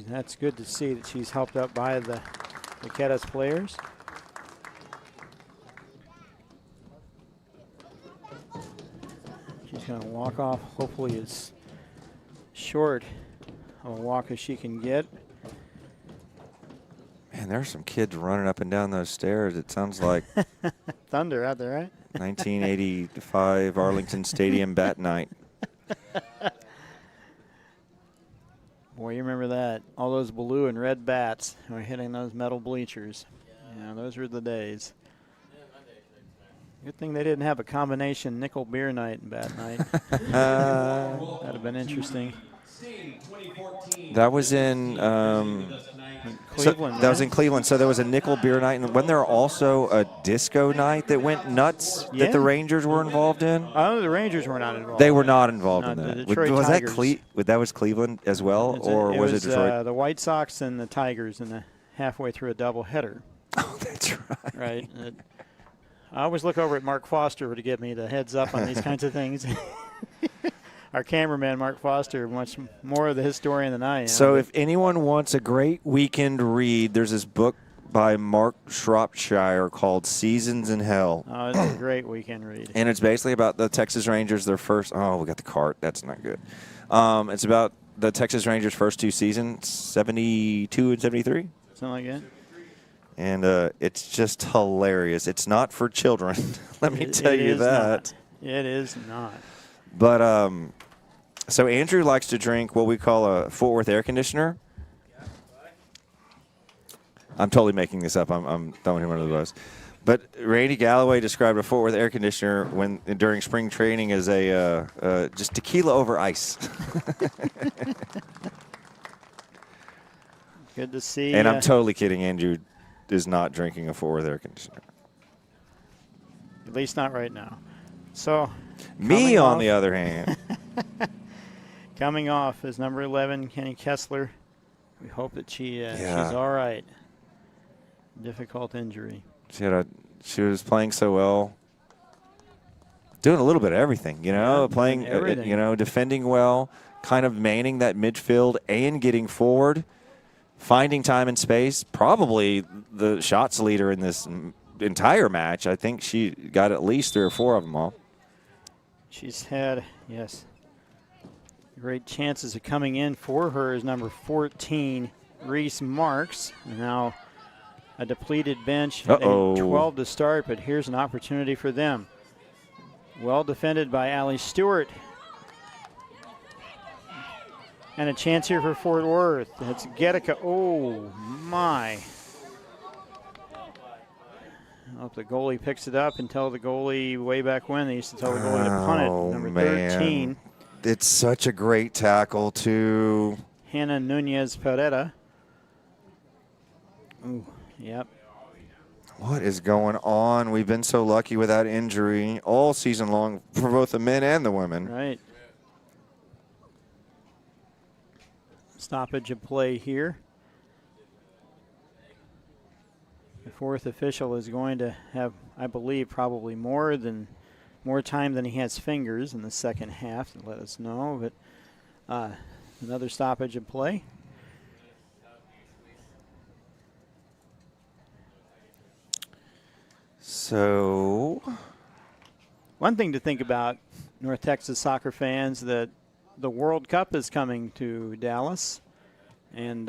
That's good to see that she's helped up by the Vaqueras players. She's going to walk off, hopefully as short of a walk as she can get. Man, there are some kids running up and down those stairs. It sounds like thunder out there, right? 1985 Arlington Stadium bat night. Boy, you remember that. All those blue and red bats were hitting those metal bleachers. Yeah, those were the days. Good thing they didn't have a combination nickel beer night and bat night. That'd have been interesting. That was in Cleveland. That was in Cleveland. So there was a nickel beer night, and wasn't there also a disco night that went nuts that the Rangers were involved in? Oh, the Rangers were not involved. They were not involved in the that. Detroit Was Tigers. that was Cleveland as well, or was it Detroit? The White Sox and the Tigers in the halfway through a doubleheader. Oh, that's right. Right. I always look over at Mark Foster to give me the heads up on these kinds of things. Our cameraman, Mark Foster, much more of the historian than I am. So if anyone wants a great weekend read, there's this book by Mark Shropshire called Seasons in Hell. Oh, it's a great weekend read. And it's basically about the Texas Rangers, their first – oh, we got the cart. That's not good. It's about the Texas Rangers' first two seasons, 72 and 73. Something like that. And it's just hilarious. It's not for children. Let me tell you that. It is not. But so Andrew likes to drink what we call a Fort Worth air conditioner. I'm totally making this up. I'm throwing him under the bus. But Randy Galloway described a Fort Worth air conditioner during spring training as a just tequila over ice. Good to see. And I'm totally kidding. Andrew is not drinking a Fort Worth air conditioner. At least not right now. So me, on the other hand. Coming off is number 11, Kenny Kessler. We hope that she's all right. Difficult injury. She was playing so well, doing a little bit of everything, playing, defending well, kind of manning that midfield and getting forward, finding time and space. Probably the shots leader in this entire match. I think she got at least 3 or 4 of them all. She's had, great chances of coming in for her is number 14, Reese Marks. Now a depleted bench, 12 to start, but here's an opportunity for them. Well defended by Allie Stewart. And a chance here for Fort Worth. That's Gedeka. Oh, my. I hope the goalie picks it up and tell the goalie way back when they used to tell the goalie to punt it. Number 13. It's such a great tackle, too. Hannah Nunez Pereira. Ooh, yep. What is going on? We've been so lucky with that injury all season long for both the men and the women. Right. Stoppage of play here. The fourth official is going to have, I believe, probably more time than he has fingers in the second half to let us know. But another stoppage of play. So, one thing to think about, North Texas soccer fans, that the World Cup is coming to Dallas. And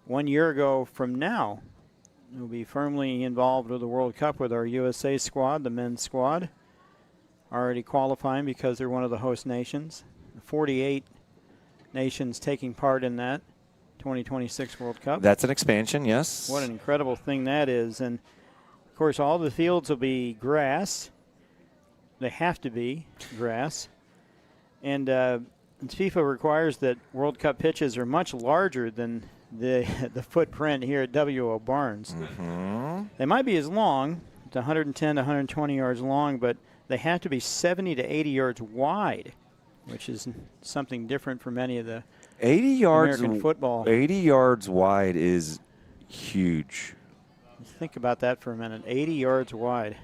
1 year ago from now, we'll be firmly involved with the World Cup with our USA squad, the men's squad, already qualifying because they're one of the host nations. 48 nations taking part in that 2026 World Cup. That's an expansion, yes. What an incredible thing that is. And, of course, all the fields will be grass. They have to be grass. And FIFA requires that World Cup pitches are much larger than the footprint here at W.O. Barnes. Mm-hmm. They might be as long, to 110 to 120 yards long, but they have to be 70 to 80 yards wide, which is something different from any of the 80 yards American football. 80 yards wide is huge. Think about that for a minute. 80 yards wide.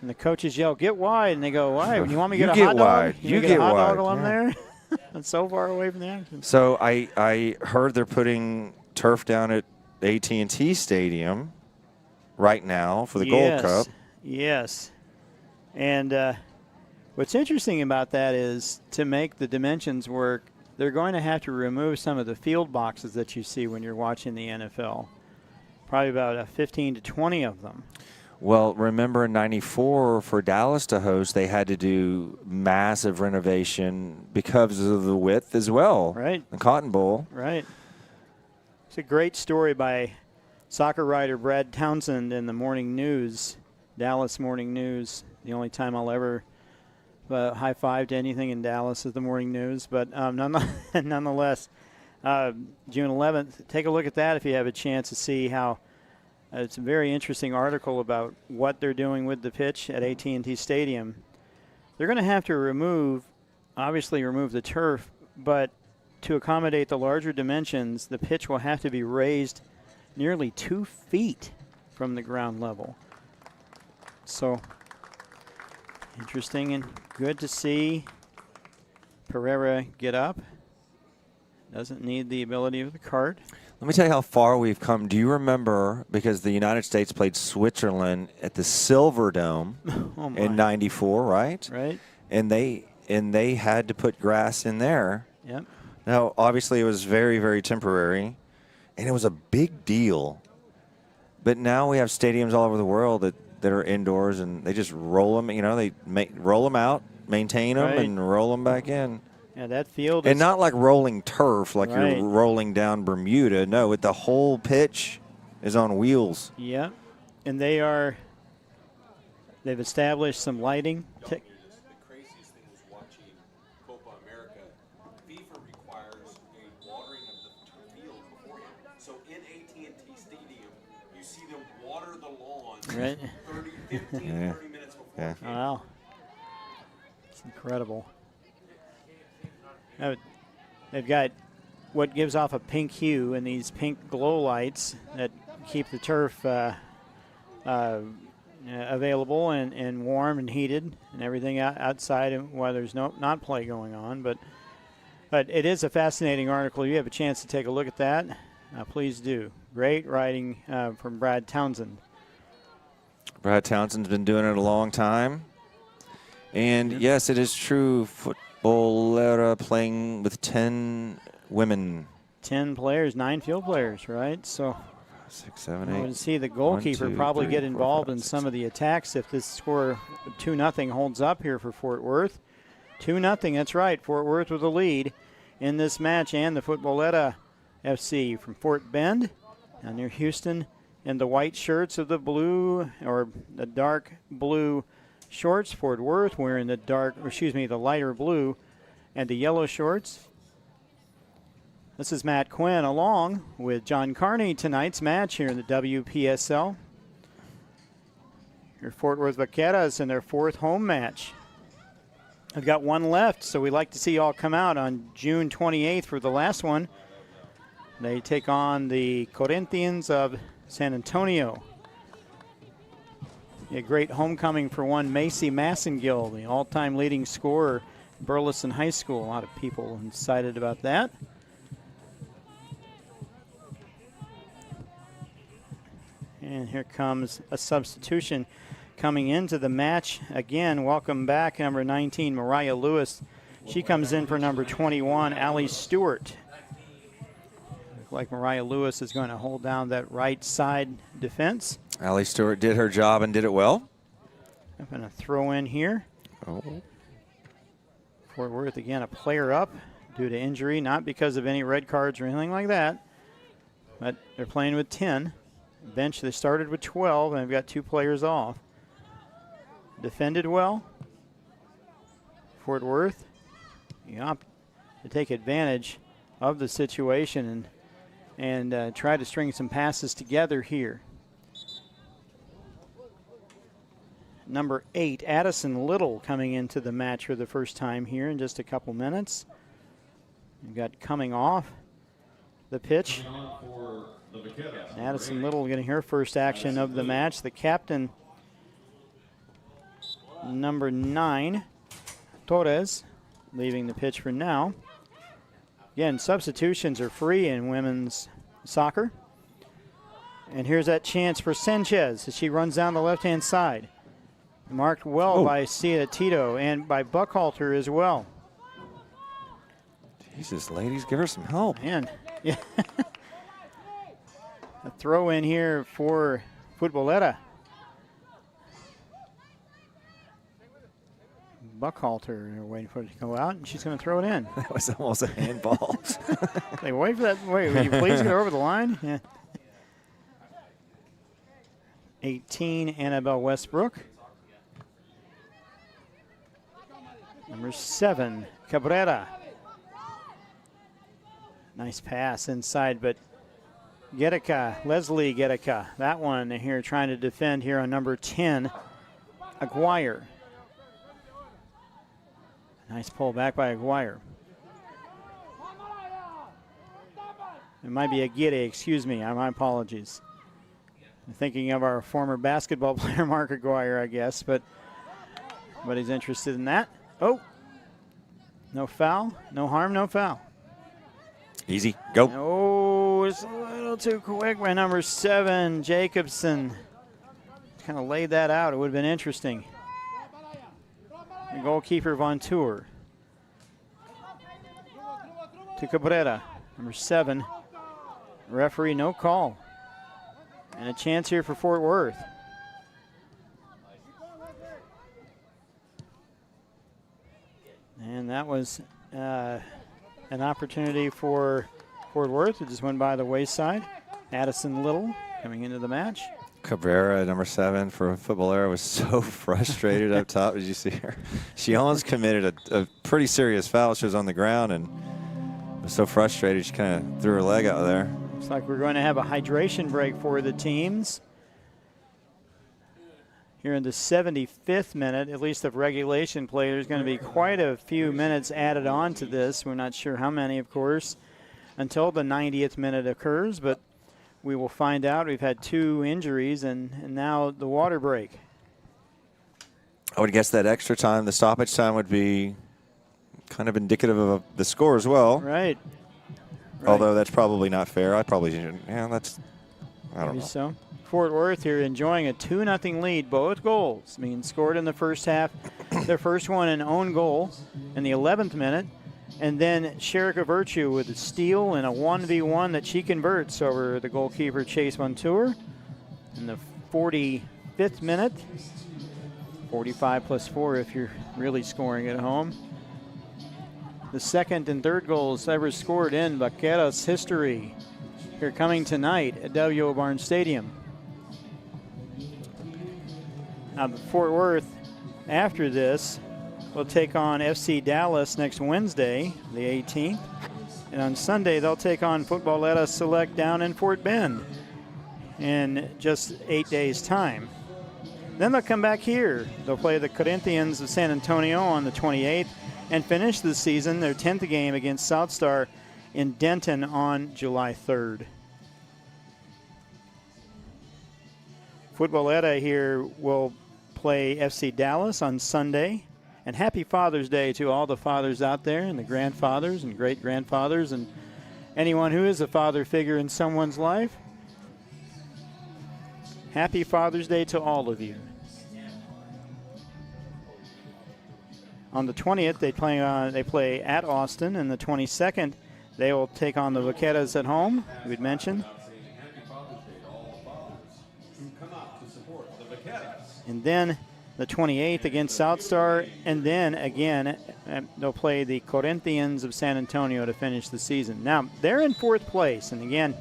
And the coaches yell, "Get wide," and they go, "Why? You want me to get a hot dog? You get a hot wide. dog while I'm there?" That's so far away from the action. So I heard they're putting turf down at AT&T Stadium right now for the Gold Cup. Yes. And what's interesting about that is to make the dimensions work, they're going to have to remove some of the field boxes that you see when you're watching the NFL. Probably about 15 to 20 of them. Well, remember in '94 for Dallas to host, they had to do massive renovation because of the width as well. Right. The Cotton Bowl. Right. It's a great story by soccer writer Brad Townsend in the Morning News, Dallas Morning News. The only time I'll ever high-five to anything in Dallas is the Morning News. But nonetheless, June 11th, take a look at that if you have a chance to see how it's a very interesting article about what they're doing with the pitch at AT&T Stadium. They're going to have to obviously remove the turf, but to accommodate the larger dimensions, the pitch will have to be raised nearly 2 feet from the ground level. So interesting and good to see Pereira get up. Doesn't need the ability of the cart. Let me tell you how far we've come. Do you remember, because the United States played Switzerland at the Silver Dome in '94, right? Right. And they had to put grass in there. Yep. Now, obviously, it was very, very temporary, and it was a big deal. But now we have stadiums all over the world that are indoors, and they just roll them. They roll them out, maintain them, and roll them back in. Yeah, that field and not like rolling turf, like right. You're rolling down Bermuda. No, the whole pitch is on wheels. Yeah, and they've established some lighting. The craziest thing was watching Copa America. FIFA requires a watering of the field beforehand. So in AT&T Stadium, you see them water the lawn right. 30 minutes before. Yeah. Wow, it's incredible. They've got what gives off a pink hue and these pink glow lights that keep the turf available and warm and heated and everything outside while there's not play going on. But it is a fascinating article. If you have a chance to take a look at that, please do. Great writing from Brad Townsend. Brad Townsend's been doing it a long time. And yes, it is true. Futbolera playing with 10 women. 10 players, 9 field players, right? So 6, 7, 8. I would see the goalkeeper 1, 2, probably 3, get 4, involved 5, in 6, some of the attacks if this score 2-0 holds up here for Fort Worth. 2-0, that's right. Fort Worth with a lead in this match, and the Futbolera FC from Fort Bend down near Houston in the white shirts of the blue or the dark blue shorts. Fort Worth wearing the lighter blue and the yellow shorts. This is Matt Quinn along with John Carney, tonight's match here in the WPSL. Your Fort Worth Vaqueras in their 4th home match. I've got one left, so we'd like to see you all come out on June 28th for the last one. They take on the Corinthians of San Antonio. A great homecoming for one Macy Massengill, the all-time leading scorer at Burleson High School. A lot of people excited about that. And here comes a substitution coming into the match. Again, welcome back, number 19, Mariah Lewis. She comes in for number 21, Allie Stewart. Looks like Mariah Lewis is going to hold down that right side defense. Allie Stewart did her job and did it well. I'm going to throw in here. Oh. Fort Worth, again, a player up due to injury, not because of any red cards or anything like that, but they're playing with 10. Bench, they started with 12, and they've got 2 players off. Defended well. Fort Worth, to take advantage of the situation and try to string some passes together here. Number 8, Addison Little, coming into the match for the first time here in just a couple minutes. We've got coming off the pitch. Addison Little getting her first action of the match. The captain, number 9, Torres, leaving the pitch for now. Again, substitutions are free in women's soccer. And here's that chance for Sanchez as she runs down the left-hand side. Marked well by Cia Tito and by Buckhalter as well. Jesus, ladies, give her some help. Man, yeah. A throw in here for Futbolera. Buckhalter, they're waiting for it to go out, and she's going to throw it in. That was almost a handball. They wait for that. Wait, will you please get over the line? Yeah. 18, Annabelle Westbrook. Number 7, Cabrera. Nice pass inside, but Leslie Guerrica, that one here trying to defend here on number 10, Aguirre. Nice pull back by Aguirre. It might be Aguirre, excuse me, my apologies. I'm thinking of our former basketball player, Mark Aguirre, I guess, but he's interested in that. Oh, no foul, no harm, no foul. Easy, go. Oh, it's a little too quick by number 7, Jacobson. Kind of laid that out. It would have been interesting. The goalkeeper, Von Tour. To Cabrera, number 7. Referee, no call. And a chance here for Fort Worth. And that was an opportunity for Fort Worth. It just went by the wayside. Addison Little coming into the match. Cabrera, number 7 for Futbolera, was so frustrated up top. Did you see her? She almost committed a pretty serious foul. She was on the ground and was so frustrated she kind of threw her leg out there. Looks like we're going to have a hydration break for the teams. Here in the 75th minute, at least of regulation play, there's going to be quite a few minutes added on to this. We're not sure how many, of course. until the 90th minute occurs, but we will find out. We've had 2 injuries and now the water break. I would guess that extra time, the stoppage time, would be kind of indicative of the score as well. Right. Although that's probably not fair. I don't know. So Fort Worth here enjoying a 2-0 lead. Both goals being scored in the first half. Their first one an own goal in the 11th minute. And then Sherika Virtue with a steal and a 1v1 that she converts over the goalkeeper Chase Montour in the 45th minute. 45 plus 4 if you're really scoring at home. The second and third goals ever scored in Vaqueras history here coming tonight at W.O. Barnes Stadium. Now, Fort Worth, after this, will take on FC Dallas next Wednesday, the 18th. And on Sunday, they'll take on Futbolera Select down in Fort Bend in just 8 days' time. Then they'll come back here. They'll play the Corinthians of San Antonio on the 28th and finish the season, their 10th game against South Star in Denton on July 3rd. Futbolera here will play FC Dallas on Sunday. And happy Father's Day to all the fathers out there and the grandfathers and great-grandfathers and anyone who is a father figure in someone's life. Happy Father's Day to all of you. On the 20th, they play at Austin, and the 22nd, they will take on the Vaqueras at home, we'd mentioned. And then the 28th against South Star, and then again, they'll play the Corinthians of San Antonio to finish the season. Now, they're in 4th place, and again,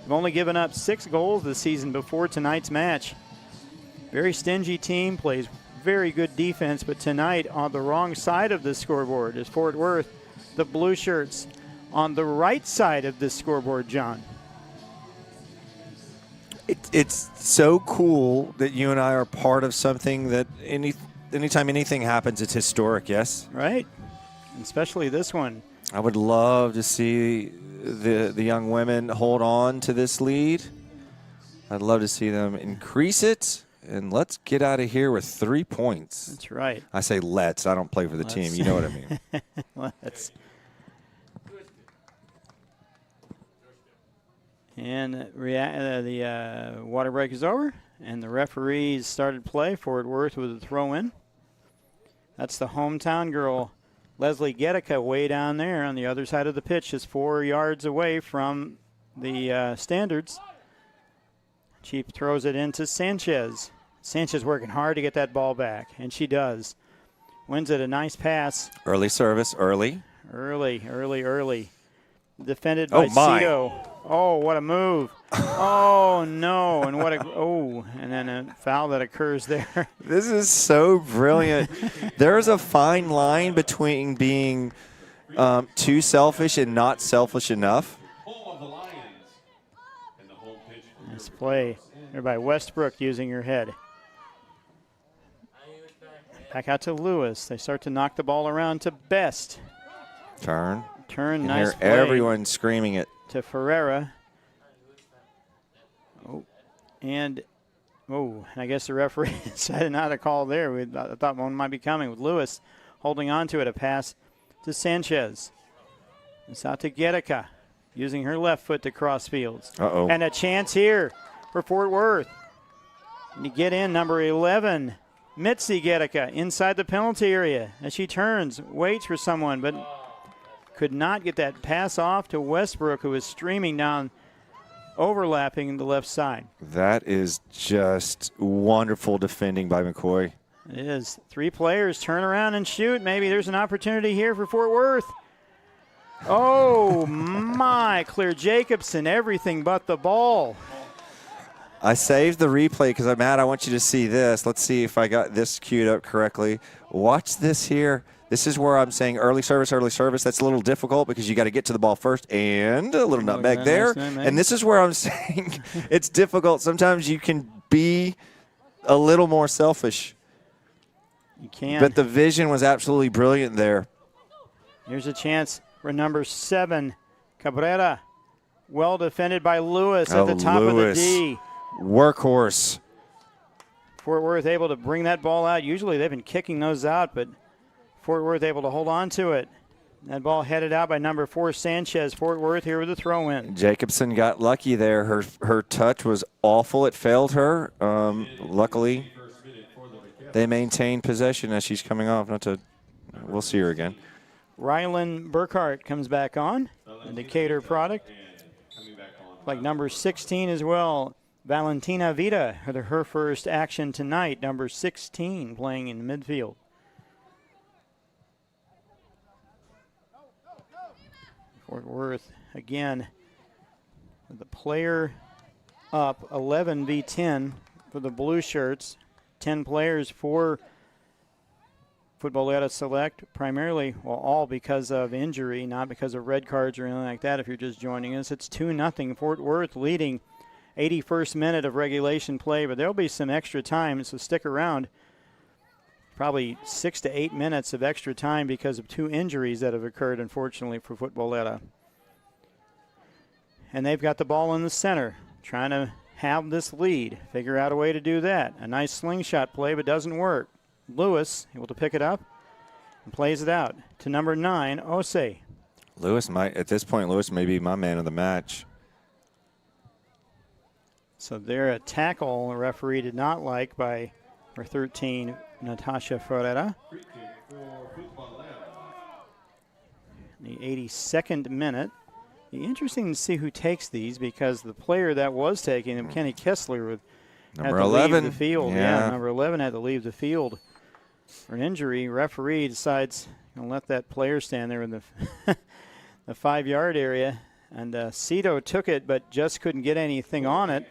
they've only given up 6 goals this season before tonight's match. Very stingy team, plays very good defense, but tonight on the wrong side of the scoreboard is Fort Worth, the Blue Shirts, on the right side of the scoreboard, John. It's so cool that you and I are part of something that anytime anything happens, it's historic, yes? Right, especially this one. I would love to see the young women hold on to this lead. I'd love to see them increase it. And let's get out of here with 3 points. That's right. I say let's. I don't play for the team. You know what I mean. Let's. And the water break is over, and the referees started play. Fort Worth with a throw-in. That's the hometown girl, Leslie Gedicka, way down there on the other side of the pitch, just 4 yards away from the standards. She throws it into Sanchez. Sanchez working hard to get that ball back, and she does. Wins it a nice pass. Early service, early. Early. Defended by Cito. Oh, what a move. Oh, no, and and then a foul that occurs there. This is so brilliant. There's a fine line between being too selfish and not selfish enough. Nice play there by Westbrook using her head. Back out to Lewis. They start to knock the ball around to Best. Turn, nice play. Everyone screaming it. To Ferreira. And I guess the referee decided not to call there. I thought one might be coming with Lewis holding on to it. A pass to Sanchez. It's out to Gedicka, using her left foot to cross fields. And a chance here for Fort Worth. And you get in, number 11, Mitzi Gedicka, inside the penalty area as she turns, waits for someone, but could not get that pass off to Westbrook, who is streaming down, overlapping the left side. That is just wonderful defending by McCoy. It is. 3 players turn around and shoot. Maybe there's an opportunity here for Fort Worth. Oh, my. Claire Jacobson, everything but the ball. I saved the replay because, Matt, I want you to see this. Let's see if I got this queued up correctly. Watch this here. This is where I'm saying early service. That's a little difficult because you got to get to the ball first, and a little nutmeg there. And this is where I'm saying it's difficult. Sometimes you can be a little more selfish. You can. But the vision was absolutely brilliant there. Here's a chance for number 7, Cabrera, well defended by Lewis at the top of the D. Workhorse. Fort Worth able to bring that ball out. Usually they've been kicking those out, but Fort Worth able to hold on to it. That ball headed out by number 4, Sanchez. Fort Worth here with a throw-in. Jacobson got lucky there. Her touch was awful. It failed her. Luckily, they maintained possession as she's coming off. We'll see her again. Rylan Burkhart comes back on, a Decatur product. Like number 16 as well. Valentina Vita, her first action tonight. Number 16 playing in the midfield. Fort Worth, again, with the player up 11v10 for the blue shirts. 10 players for Futbolera Select, primarily, well, all because of injury, not because of red cards or anything like that. If you're just joining us, it's 2-0. Fort Worth leading 81st minute of regulation play, but there'll be some extra time, so stick around. Probably 6 to 8 minutes of extra time because of 2 injuries that have occurred, unfortunately, for Futbolera. And they've got the ball in the center, trying to have this lead, figure out a way to do that. A nice slingshot play, but doesn't work. Lewis able to pick it up and plays it out to number 9, Osei. At this point, Lewis may be my man of the match. So there a tackle the referee did not like by number 13, Natasha Ferreira. The 82nd minute. Be interesting to see who takes these because the player that was taking them, Kenny Kessler, had Number to 11. leave the field. Yeah, number 11 had to leave the field for an injury. Referee decides to let that player stand there in the the 5-yard area. And Cito took it but just couldn't get anything on it.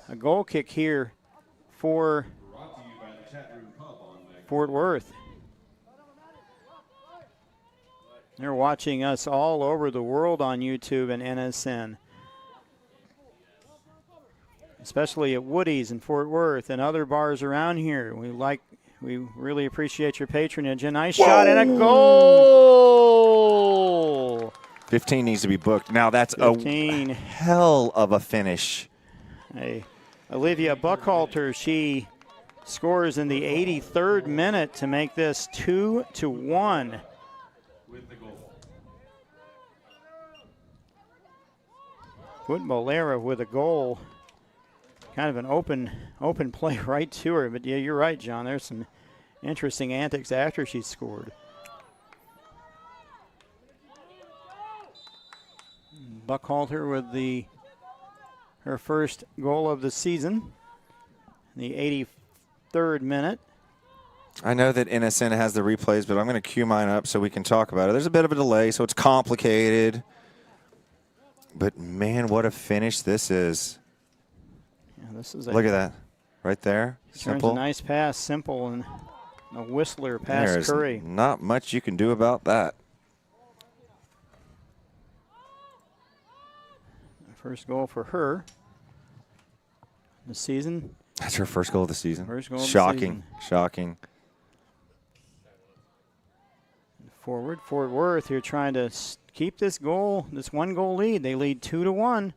A goal kick here for Fort Worth. They're watching us all over the world on YouTube and NSN, especially at Woody's in Fort Worth and other bars around here. We really appreciate your patronage. A nice shot and a goal. 15 needs to be booked. Now that's 15. A hell of a finish. Hey, Olivia Buckhalter, she scores in the 83rd minute to make this 2-1. Futbolera with a goal. Kind of an open play right to her. But, yeah, you're right, John. There's some interesting antics after she scored. Buckhalter with her first goal of the season. The 83rd minute. I know that NSN has the replays, but I'm going to cue mine up so we can talk about it. There's a bit of a delay, so it's complicated. But, man, what a finish this is. Yeah, this is Look at that. Right there. Simple. A nice pass, simple, and a whistler past There's Curry. not much you can do about that. First goal for her this season. That's her first goal of the season. First goal of the Shocking. season. Shocking. Forward, Fort Worth here trying to keep this goal, this 1-goal lead. They lead 2-1.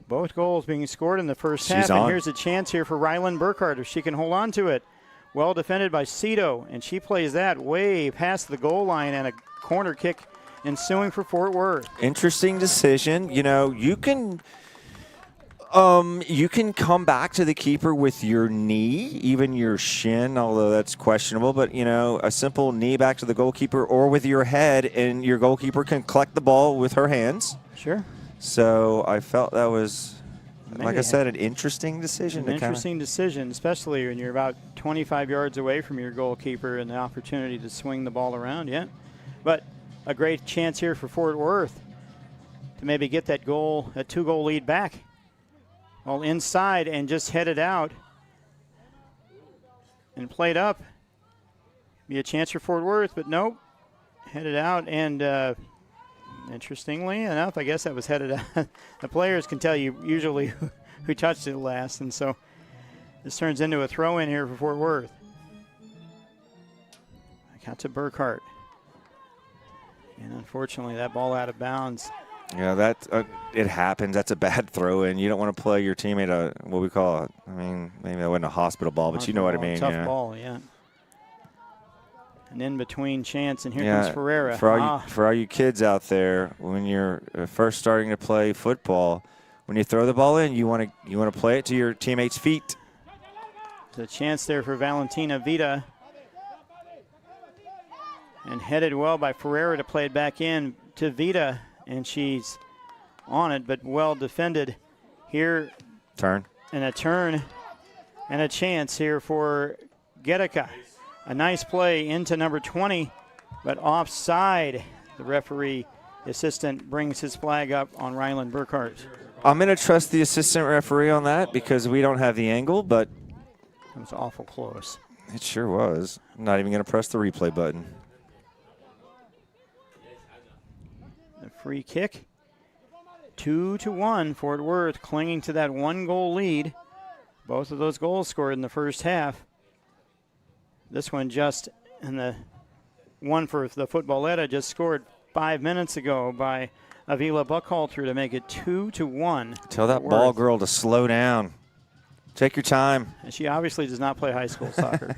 Both goals being scored in the first half. And here's a chance here for Rylan Burkhart if she can hold on to it. Well defended by Cito, and she plays that way past the goal line, and a corner kick ensuing for Fort Worth. Interesting decision. You know, you can come back to the keeper with your knee, even your shin, although that's questionable. But, you know, a simple knee back to the goalkeeper or with your head, and your goalkeeper can collect the ball with her hands. Sure. So I felt that was, like I said, an interesting decision. An interesting decision, especially when you're about 25 yards away from your goalkeeper and the opportunity to swing the ball around. Yeah. But a great chance here for Fort Worth to maybe get that goal, that 2-goal lead back. All inside and just headed out and played up. Be a chance for Fort Worth, but nope. Headed out, and interestingly enough, I guess that was headed out. The players can tell you usually who touched it last, and so this turns into a throw-in here for Fort Worth. Back out to Burkhart. And unfortunately, that ball out of bounds. Yeah, that it happens. That's a bad throw in. You don't want to play your teammate a what we call it. I mean, maybe that wasn't a hospital ball, but you know what I mean. Tough ball, yeah. An in-between chance, and here yeah, comes Ferreira. For all you kids out there, when you're first starting to play football, when you throw the ball in, you want to play it to your teammate's feet. There's a chance there for Valentina Vita. And headed well by Ferreira to play it back in to Vita. And she's on it, but well defended here. Turn. And a turn and a chance here for Gedeka. A nice play into number 20, but offside. The referee assistant brings his flag up on Ryland Burkhart. I'm going to trust the assistant referee on that because we don't have the angle, but it was awful close. It sure was. I'm not even going to press the replay button. The free kick, 2-1. Fort Worth clinging to that 1-goal lead. Both of those goals scored in the first half. This one just in the one for the Futbolera just scored 5 minutes ago by Avila Buckhalter to make it 2-1. Tell that ball girl to slow down. Take your time. And she obviously does not play high school soccer.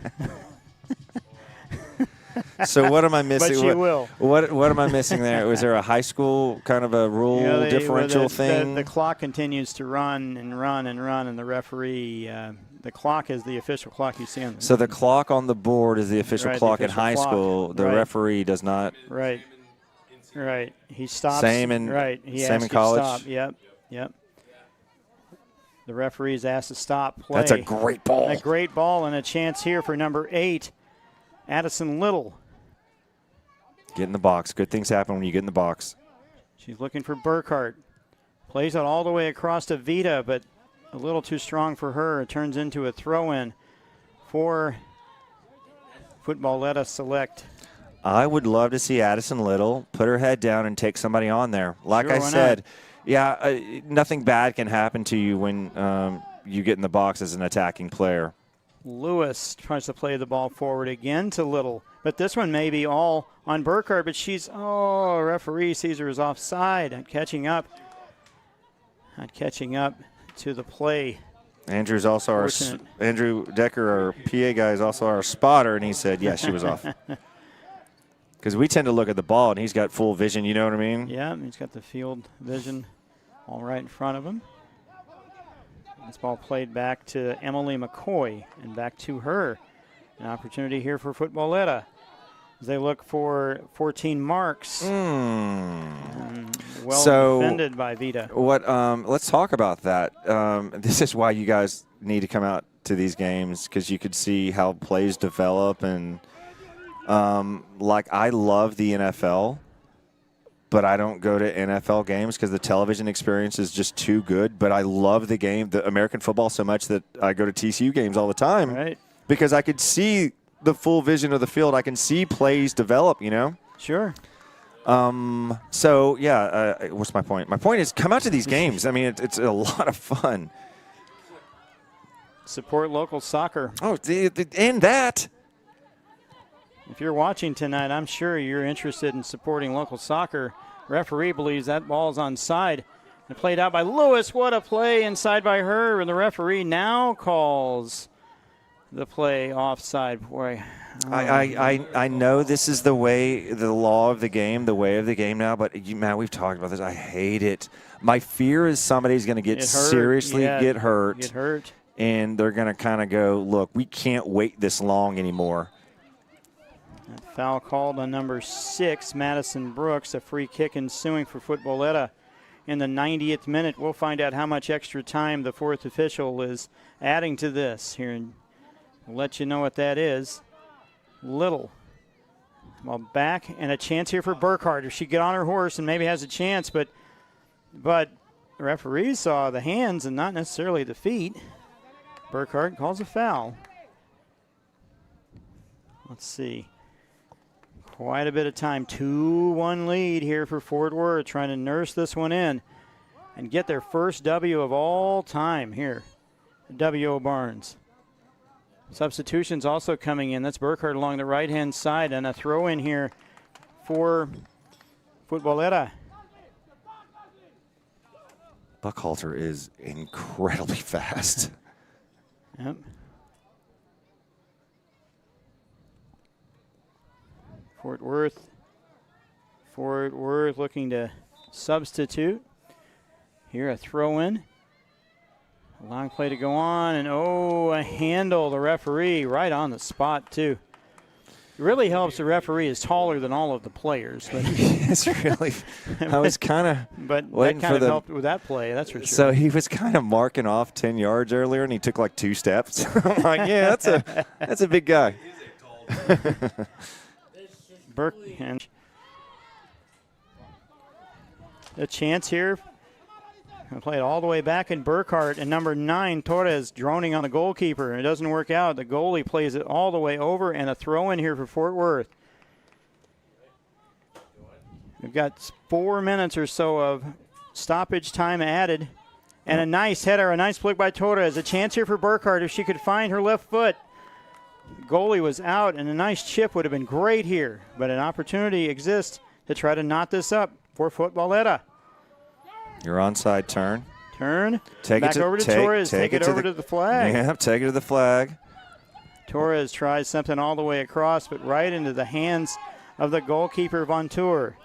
So what am I missing? But she will. What am I missing there? Was there a high school kind of a rule differential thing? The clock continues to run and run and run, and the referee, the clock is the official clock you see on the So the clock on the board is the official clock in high school. The referee does not. Right. He stops. Same in college. Stop. Yep. The referee's asked to stop play. That's a great ball. A great ball and a chance here for number 8, Addison Little. Get in the box. Good things happen when you get in the box. She's looking for Burkhart. Plays it all the way across to Vita, but a little too strong for her. It turns into a throw-in for Futbolera Select. I would love to see Addison Little put her head down and take somebody on there. Like I said, nothing bad can happen to you when you get in the box as an attacking player. Lewis tries to play the ball forward again to Little. But this one may be all on Burkhart, but referee sees her as offside. Not catching up to the play. Andrew's also Andrew Decker, our PA guy, is also our spotter, and he said, yes, she was off. Because we tend to look at the ball, and he's got full vision, you know what I mean? Yeah, he's got the field vision all right in front of him. This ball played back to Emily McCoy, and back to her. An opportunity here for Futbolera as they look for 14 marks. Defended by Vita. Let's talk about that. This is why you guys need to come out to these games, because you could see how plays develop. And I love the NFL, but I don't go to NFL games because the television experience is just too good. But I love the game, the American football, so much that I go to TCU games all the time. Right. Because I could see the full vision of the field. I can see plays develop, you know? Sure. What's my point? My point is come out to these games. I mean, it's a lot of fun. Support local soccer. Oh, and that. If you're watching tonight, I'm sure you're interested in supporting local soccer. Referee believes that ball's onside. And played out by Lewis. What a play inside by her. And the referee now calls the play offside. Boy, I know this is the way, the law of the game, the way of the game now, but man, we've talked about this. I hate it. My fear is somebody's going to get hurt, and they're going to kind of go, look, we can't wait this long anymore. That foul called on number 6, Madison Brooks. A free kick ensuing for Futbolera in the 90th minute. We'll find out how much extra time the fourth official is adding to this here, and we'll let you know what that is. Little. Well, back, and a chance here for Burkhart. If she get on her horse and maybe has a chance, but the referee saw the hands and not necessarily the feet. Burkhart calls a foul. Let's see. Quite a bit of time. 2-1 lead here for Fort Worth, trying to nurse this one in and get their first W of all time here at W.O. Barnes. Substitutions also coming in. That's Burkhart along the right-hand side, and a throw in here for Futbolera. Buckhalter is incredibly fast. Yep. Fort Worth looking to substitute. Here a throw in. A long play to go on, and a handle. The referee right on the spot too. It really helps the referee is taller than all of the players. But It's really, I was kind of but waiting that kind for of helped with that play, that's for sure. So he was kind of marking off 10 yards earlier, and he took like 2 steps. I'm like, yeah, that's a big guy. Burke, and a chance here. Gonna play it all the way back in Burkhart, and number 9, Torres, droning on the goalkeeper. It doesn't work out. The goalie plays it all the way over, and a throw in here for Fort Worth. We've got 4 minutes or so of stoppage time added, and a nice header, a nice flick by Torres. A chance here for Burkhart if she could find her left foot. The goalie was out, and a nice chip would have been great here, but an opportunity exists to try to knot this up for Futbolera. Your onside turn. Back over to Torres. Take it over to the flag. Yeah, take it to the flag. Torres tries something all the way across, but right into the hands of the goalkeeper, Vontour.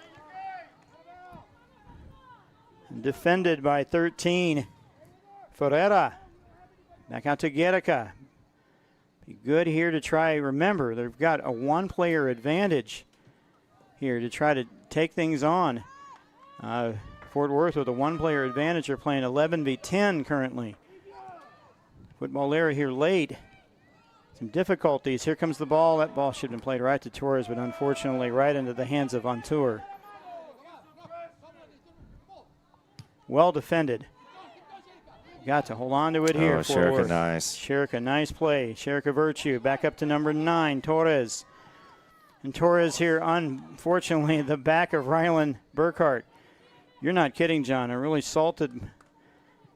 Defended by 13. Ferreira. Back out to Guerrica. Be good here to try. Remember, they've got a 1-player advantage here to try to take things on. Fort Worth with a 1-player advantage. They're playing 11v10 currently. Futbolera here late. Some difficulties. Here comes the ball. That ball should have been played right to Torres, but unfortunately right into the hands of Vontour. Well defended. Got to hold on to it here. Sherika, nice. Sherika, nice play. Sherika Virtue back up to number 9, Torres. And Torres here, unfortunately, the back of Rylan Burkhart. You're not kidding, John. A really salted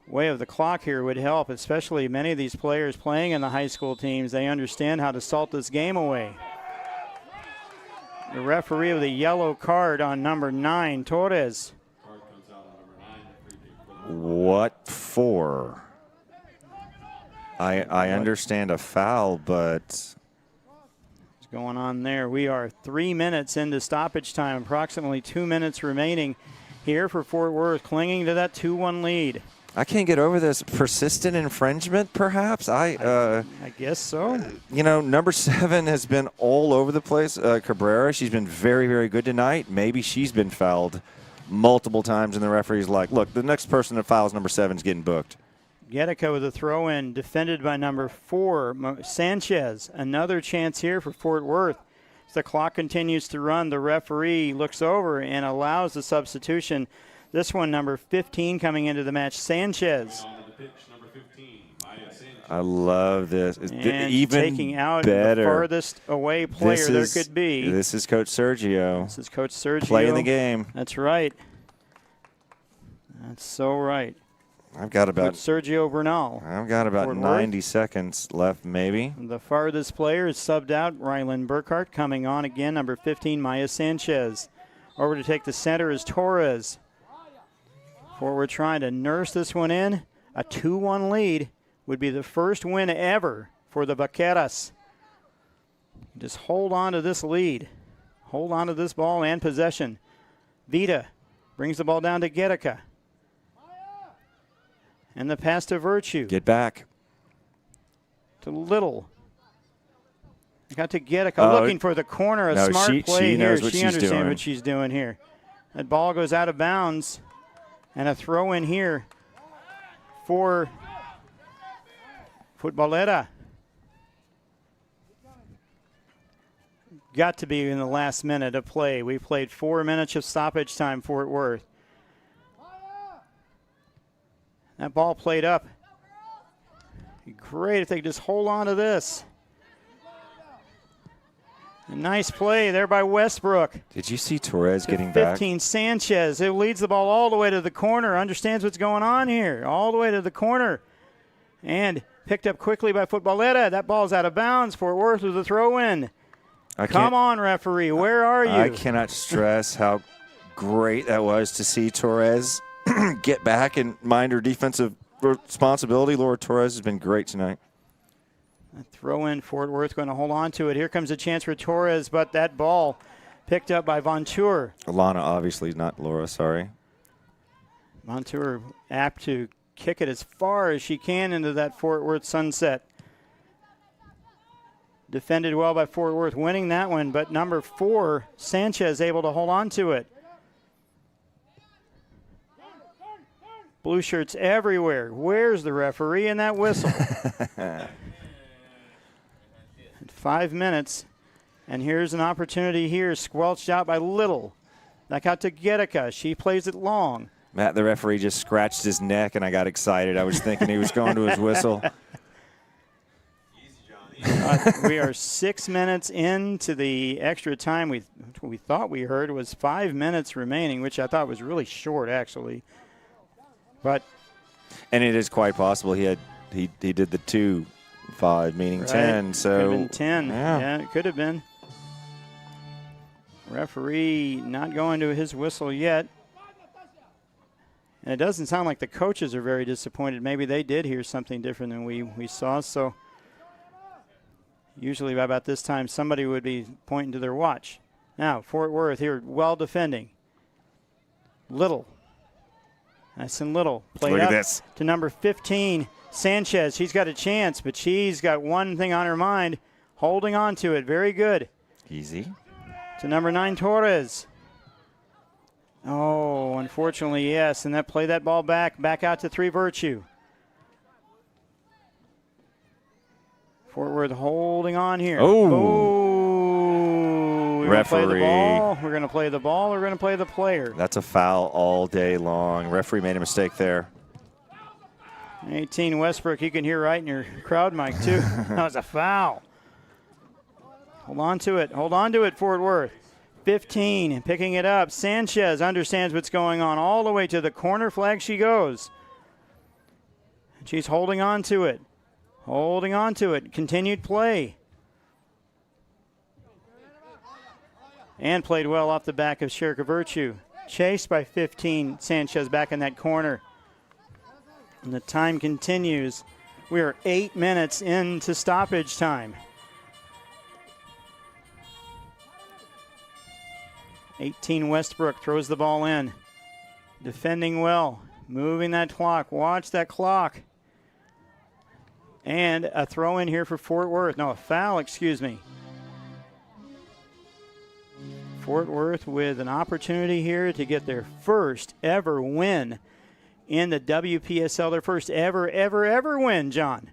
way of the clock here would help, especially many of these players playing in the high school teams. They understand how to salt this game away. The referee with a yellow card on number 9, Torres. What for? I understand a foul, but what's going on there? We are 3 minutes into stoppage time, approximately 2 minutes remaining here for Fort Worth, clinging to that 2-1 lead. I can't get over this persistent infringement, perhaps. I guess so. Number 7 has been all over the place. Cabrera, she's been very, very good tonight. Maybe she's been fouled multiple times, and the referee's like, look, the next person that fouls number 7 is getting booked. Guerrica with a throw-in, defended by number 4, Sanchez. Another chance here for Fort Worth. As the clock continues to run, the referee looks over and allows the substitution. This one, number 15 coming into the match, Sanchez. I love this. It's and even taking out better. The farthest away player there could be. This is Coach Sergio. This is Coach Sergio. Playing the game. That's right. That's so right. I've got about Sergio Bernal. I've got about 90 seconds left, maybe. The farthest player is subbed out. Rylan Burkhart coming on again. Number 15, Maya Sanchez. Over to take the center is Torres. Forward trying to nurse this one in. A 2-1 lead would be the first win ever for the Vaqueras. Just hold on to this lead. Hold on to this ball and possession. Vita brings the ball down to Guerrica. And the pass to Virtue. Get back. To Little. Got to Guerrica looking for the corner. A smart play here. She understands what she's doing here. That ball goes out of bounds. And a throw in here for Futbolera. Got to be in the last minute of play. We played 4 minutes of stoppage time, Fort Worth. That ball played up. Great if they could just hold on to this. A nice play there by Westbrook. Did you see Torres getting back? 15, Sanchez. It leads the ball all the way to the corner. Understands what's going on here. All the way to the corner. And picked up quickly by Futbolera. That ball's out of bounds. Fort Worth with a throw-in. Come on, referee. Where are you? I cannot stress how great that was to see Torres get back and mind her defensive responsibility. Laura Torres has been great tonight. A throw in, Fort Worth going to hold on to it. Here comes a chance for Torres, but that ball picked up by Vontour. Alana, obviously, not Laura, sorry. Vontour apt to kick it as far as she can into that Fort Worth sunset. Defended well by Fort Worth, winning that one, but number 4, Sanchez, able to hold on to it. Blue shirts everywhere. Where's the referee in that whistle? 5 minutes, and here's an opportunity here, squelched out by Little. Back out to Getica. She plays it long. Matt, the referee, just scratched his neck, and I got excited. I was thinking he was going to his whistle. We are 6 minutes into the extra time. We thought we heard was 5 minutes remaining, which I thought was really short, actually. And it is quite possible he did the 2-5, meaning right. 10. So could have been 10. Yeah. Yeah, it could have been. Referee not going to his whistle yet. And it doesn't sound like the coaches are very disappointed. Maybe they did hear something different than we saw. So usually by about this time, somebody would be pointing to their watch. Now, Fort Worth here, well defending. Little. Nice and Little. Played Look at up this. to number 15, Sanchez. She's got a chance, but she's got one thing on her mind, holding on to it. Very good. Easy. To number 9, Torres. Oh, unfortunately, yes. And that play that ball back out to 3, Virtue. Fort Worth holding on here. We're Referee. We're going to play the ball. We're going to play the player. That's a foul all day long. Referee made a mistake there. 18, Westbrook. You can hear right in your crowd mic, too. That was a foul. Hold on to it. Hold on to it, Fort Worth. 15, picking it up. Sanchez understands what's going on. All the way to the corner flag she goes. She's holding on to it. Holding on to it. Continued play. And played well off the back of Sherika Virtue. Chased by 15, Sanchez back in that corner. And the time continues. We are 8 minutes into stoppage time. 18, Westbrook throws the ball in. Defending well. Moving that clock. Watch that clock. And a throw in here for Fort Worth. No, a foul, excuse me. Fort Worth with an opportunity here to get their first ever win in the WPSL. Their first ever win, John.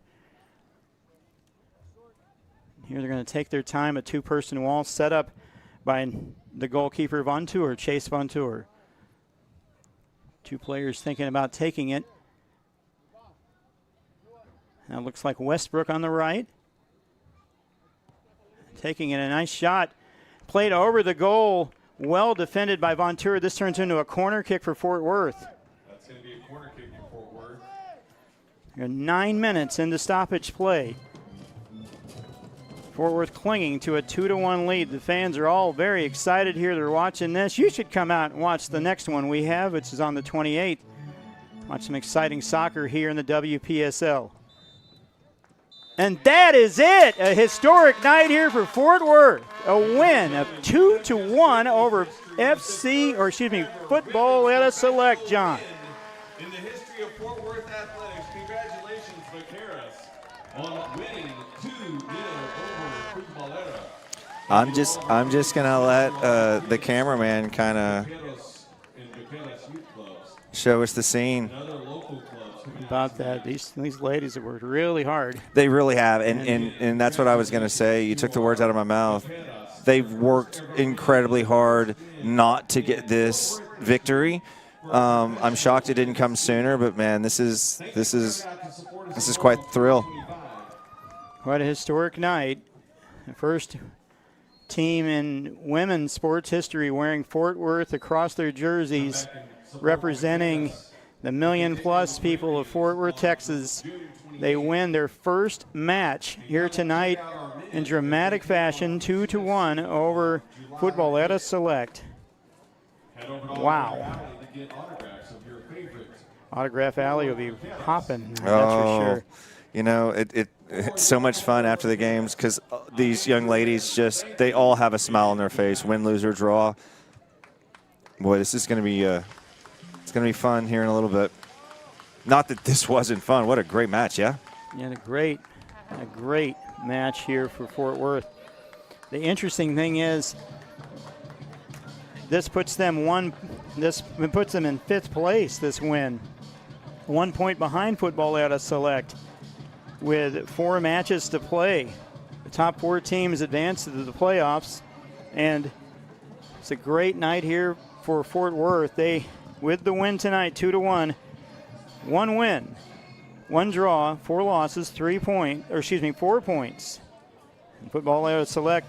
Here they're going to take their time. A 2-person wall set up by the goalkeeper, Vontour, Chase Vontour. 2 players thinking about taking it. Now it looks like Westbrook on the right. Taking it, a nice shot. Played over the goal. Well defended by Vontour. This turns into a corner kick for Fort Worth. That's going to be a corner kick for Fort Worth. You're 9 minutes into stoppage play. Fort Worth clinging to a 2-1 lead. The fans are all very excited here. They're watching this. You should come out and watch the next one we have, which is on the 28th. Watch some exciting soccer here in the WPSL. And that is it. A historic night here for Fort Worth. A win of 2-1 over Futbolera Select, John. In the history of Fort Worth athletics, congratulations, Vaqueras, on winning 2-0 over Futbolera. I'm just gonna let the cameraman kind of show us the scene. About that, these ladies have worked really hard. They really have, and that's what I was going to say. You took the words out of my mouth. They've worked incredibly hard not to get this victory. I'm shocked it didn't come sooner, but man, this is quite the thrill. Quite a historic night. The first team in women's sports history wearing Fort Worth across their jerseys, representing the million-plus people of Fort Worth, Texas. They win their first match here tonight in dramatic fashion, 2-1 over Futbolera Select. Wow. Autograph Alley will be hopping, that's for sure. You know, it's so much fun after the games because these young ladies they all have a smile on their face, win, lose, or draw. Boy, this is going to be it's going to be fun here in a little bit. Not that this wasn't fun. What a great match, yeah? Yeah, a great match here for Fort Worth. The interesting thing is this puts them in 5th place, this win. 1 point behind Futbolera Select with 4 matches to play. The top 4 teams advance to the playoffs, and it's a great night here for Fort Worth. They, with the win tonight, 2-1, 1 win, 1 draw, 4 losses, 4 points. And Futbolera Select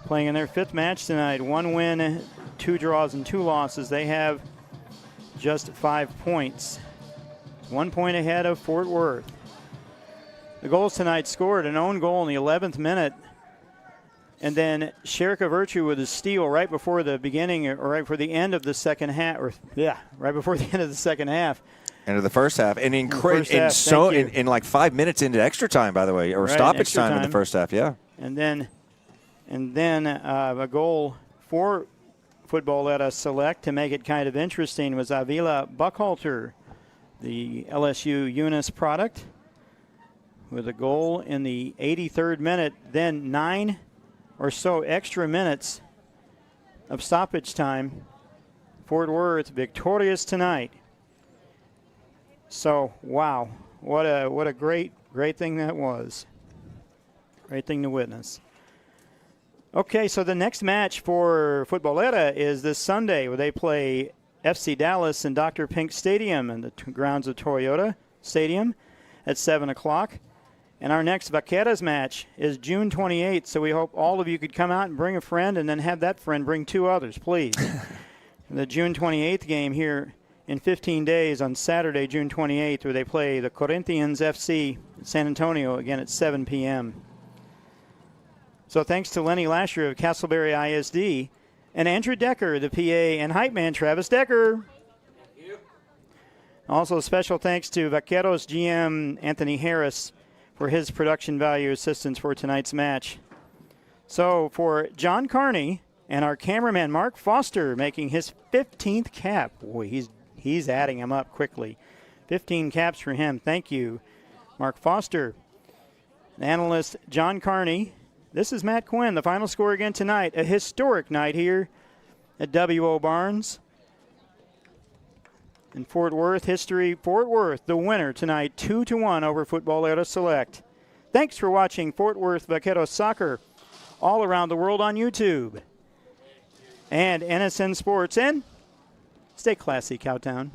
playing in their 5th match tonight, 1 win, 2 draws, and 2 losses. They have just 5 points. 1 point ahead of Fort Worth. The goals tonight scored an own goal in the 11th minute, and then Sherika Virtue with a steal right before the beginning, or right before the end of the second half, right before the end of the second half. End of the first half, and in like 5 minutes into extra time, by the way, or stoppage time in the first half, yeah. And then a goal for Futbolera Select to make it kind of interesting was Avila Buckhalter, the LSU Eunice product, with a goal in the 83rd minute. Then 9 or so extra minutes of stoppage time. Fort Worth victorious tonight. So, wow, what a great thing that was. Great thing to witness. Okay, so the next match for Futbolera is this Sunday, where they play FC Dallas in Dr. Pink Stadium in the grounds of Toyota Stadium at 7 o'clock. And our next Vaqueras match is June 28th, so we hope all of you could come out and bring a friend and then have that friend bring 2 others, please. The June 28th game here in 15 days on Saturday, June 28th, where they play the Corinthians FC in San Antonio again at 7 p.m. So thanks to Lenny Lasher of Castleberry ISD and Andrew Decker, the PA, and hype man Travis Decker. Thank you. Also special thanks to Vaqueros GM Anthony Harris for his production value assistance for tonight's match. So for John Carney and our cameraman Mark Foster making his 15th cap. Boy, he's adding them up quickly. 15 caps for him. Thank you, Mark Foster. Analyst John Carney. This is Matt Quinn. The final score again tonight. A historic night here at W.O. Barnes. In Fort Worth history, Fort Worth, the winner tonight, 2-1 over Futbolera Select. Thanks for watching Fort Worth Vaqueros Soccer all around the world on YouTube. And NSN Sports. And stay classy, Cowtown.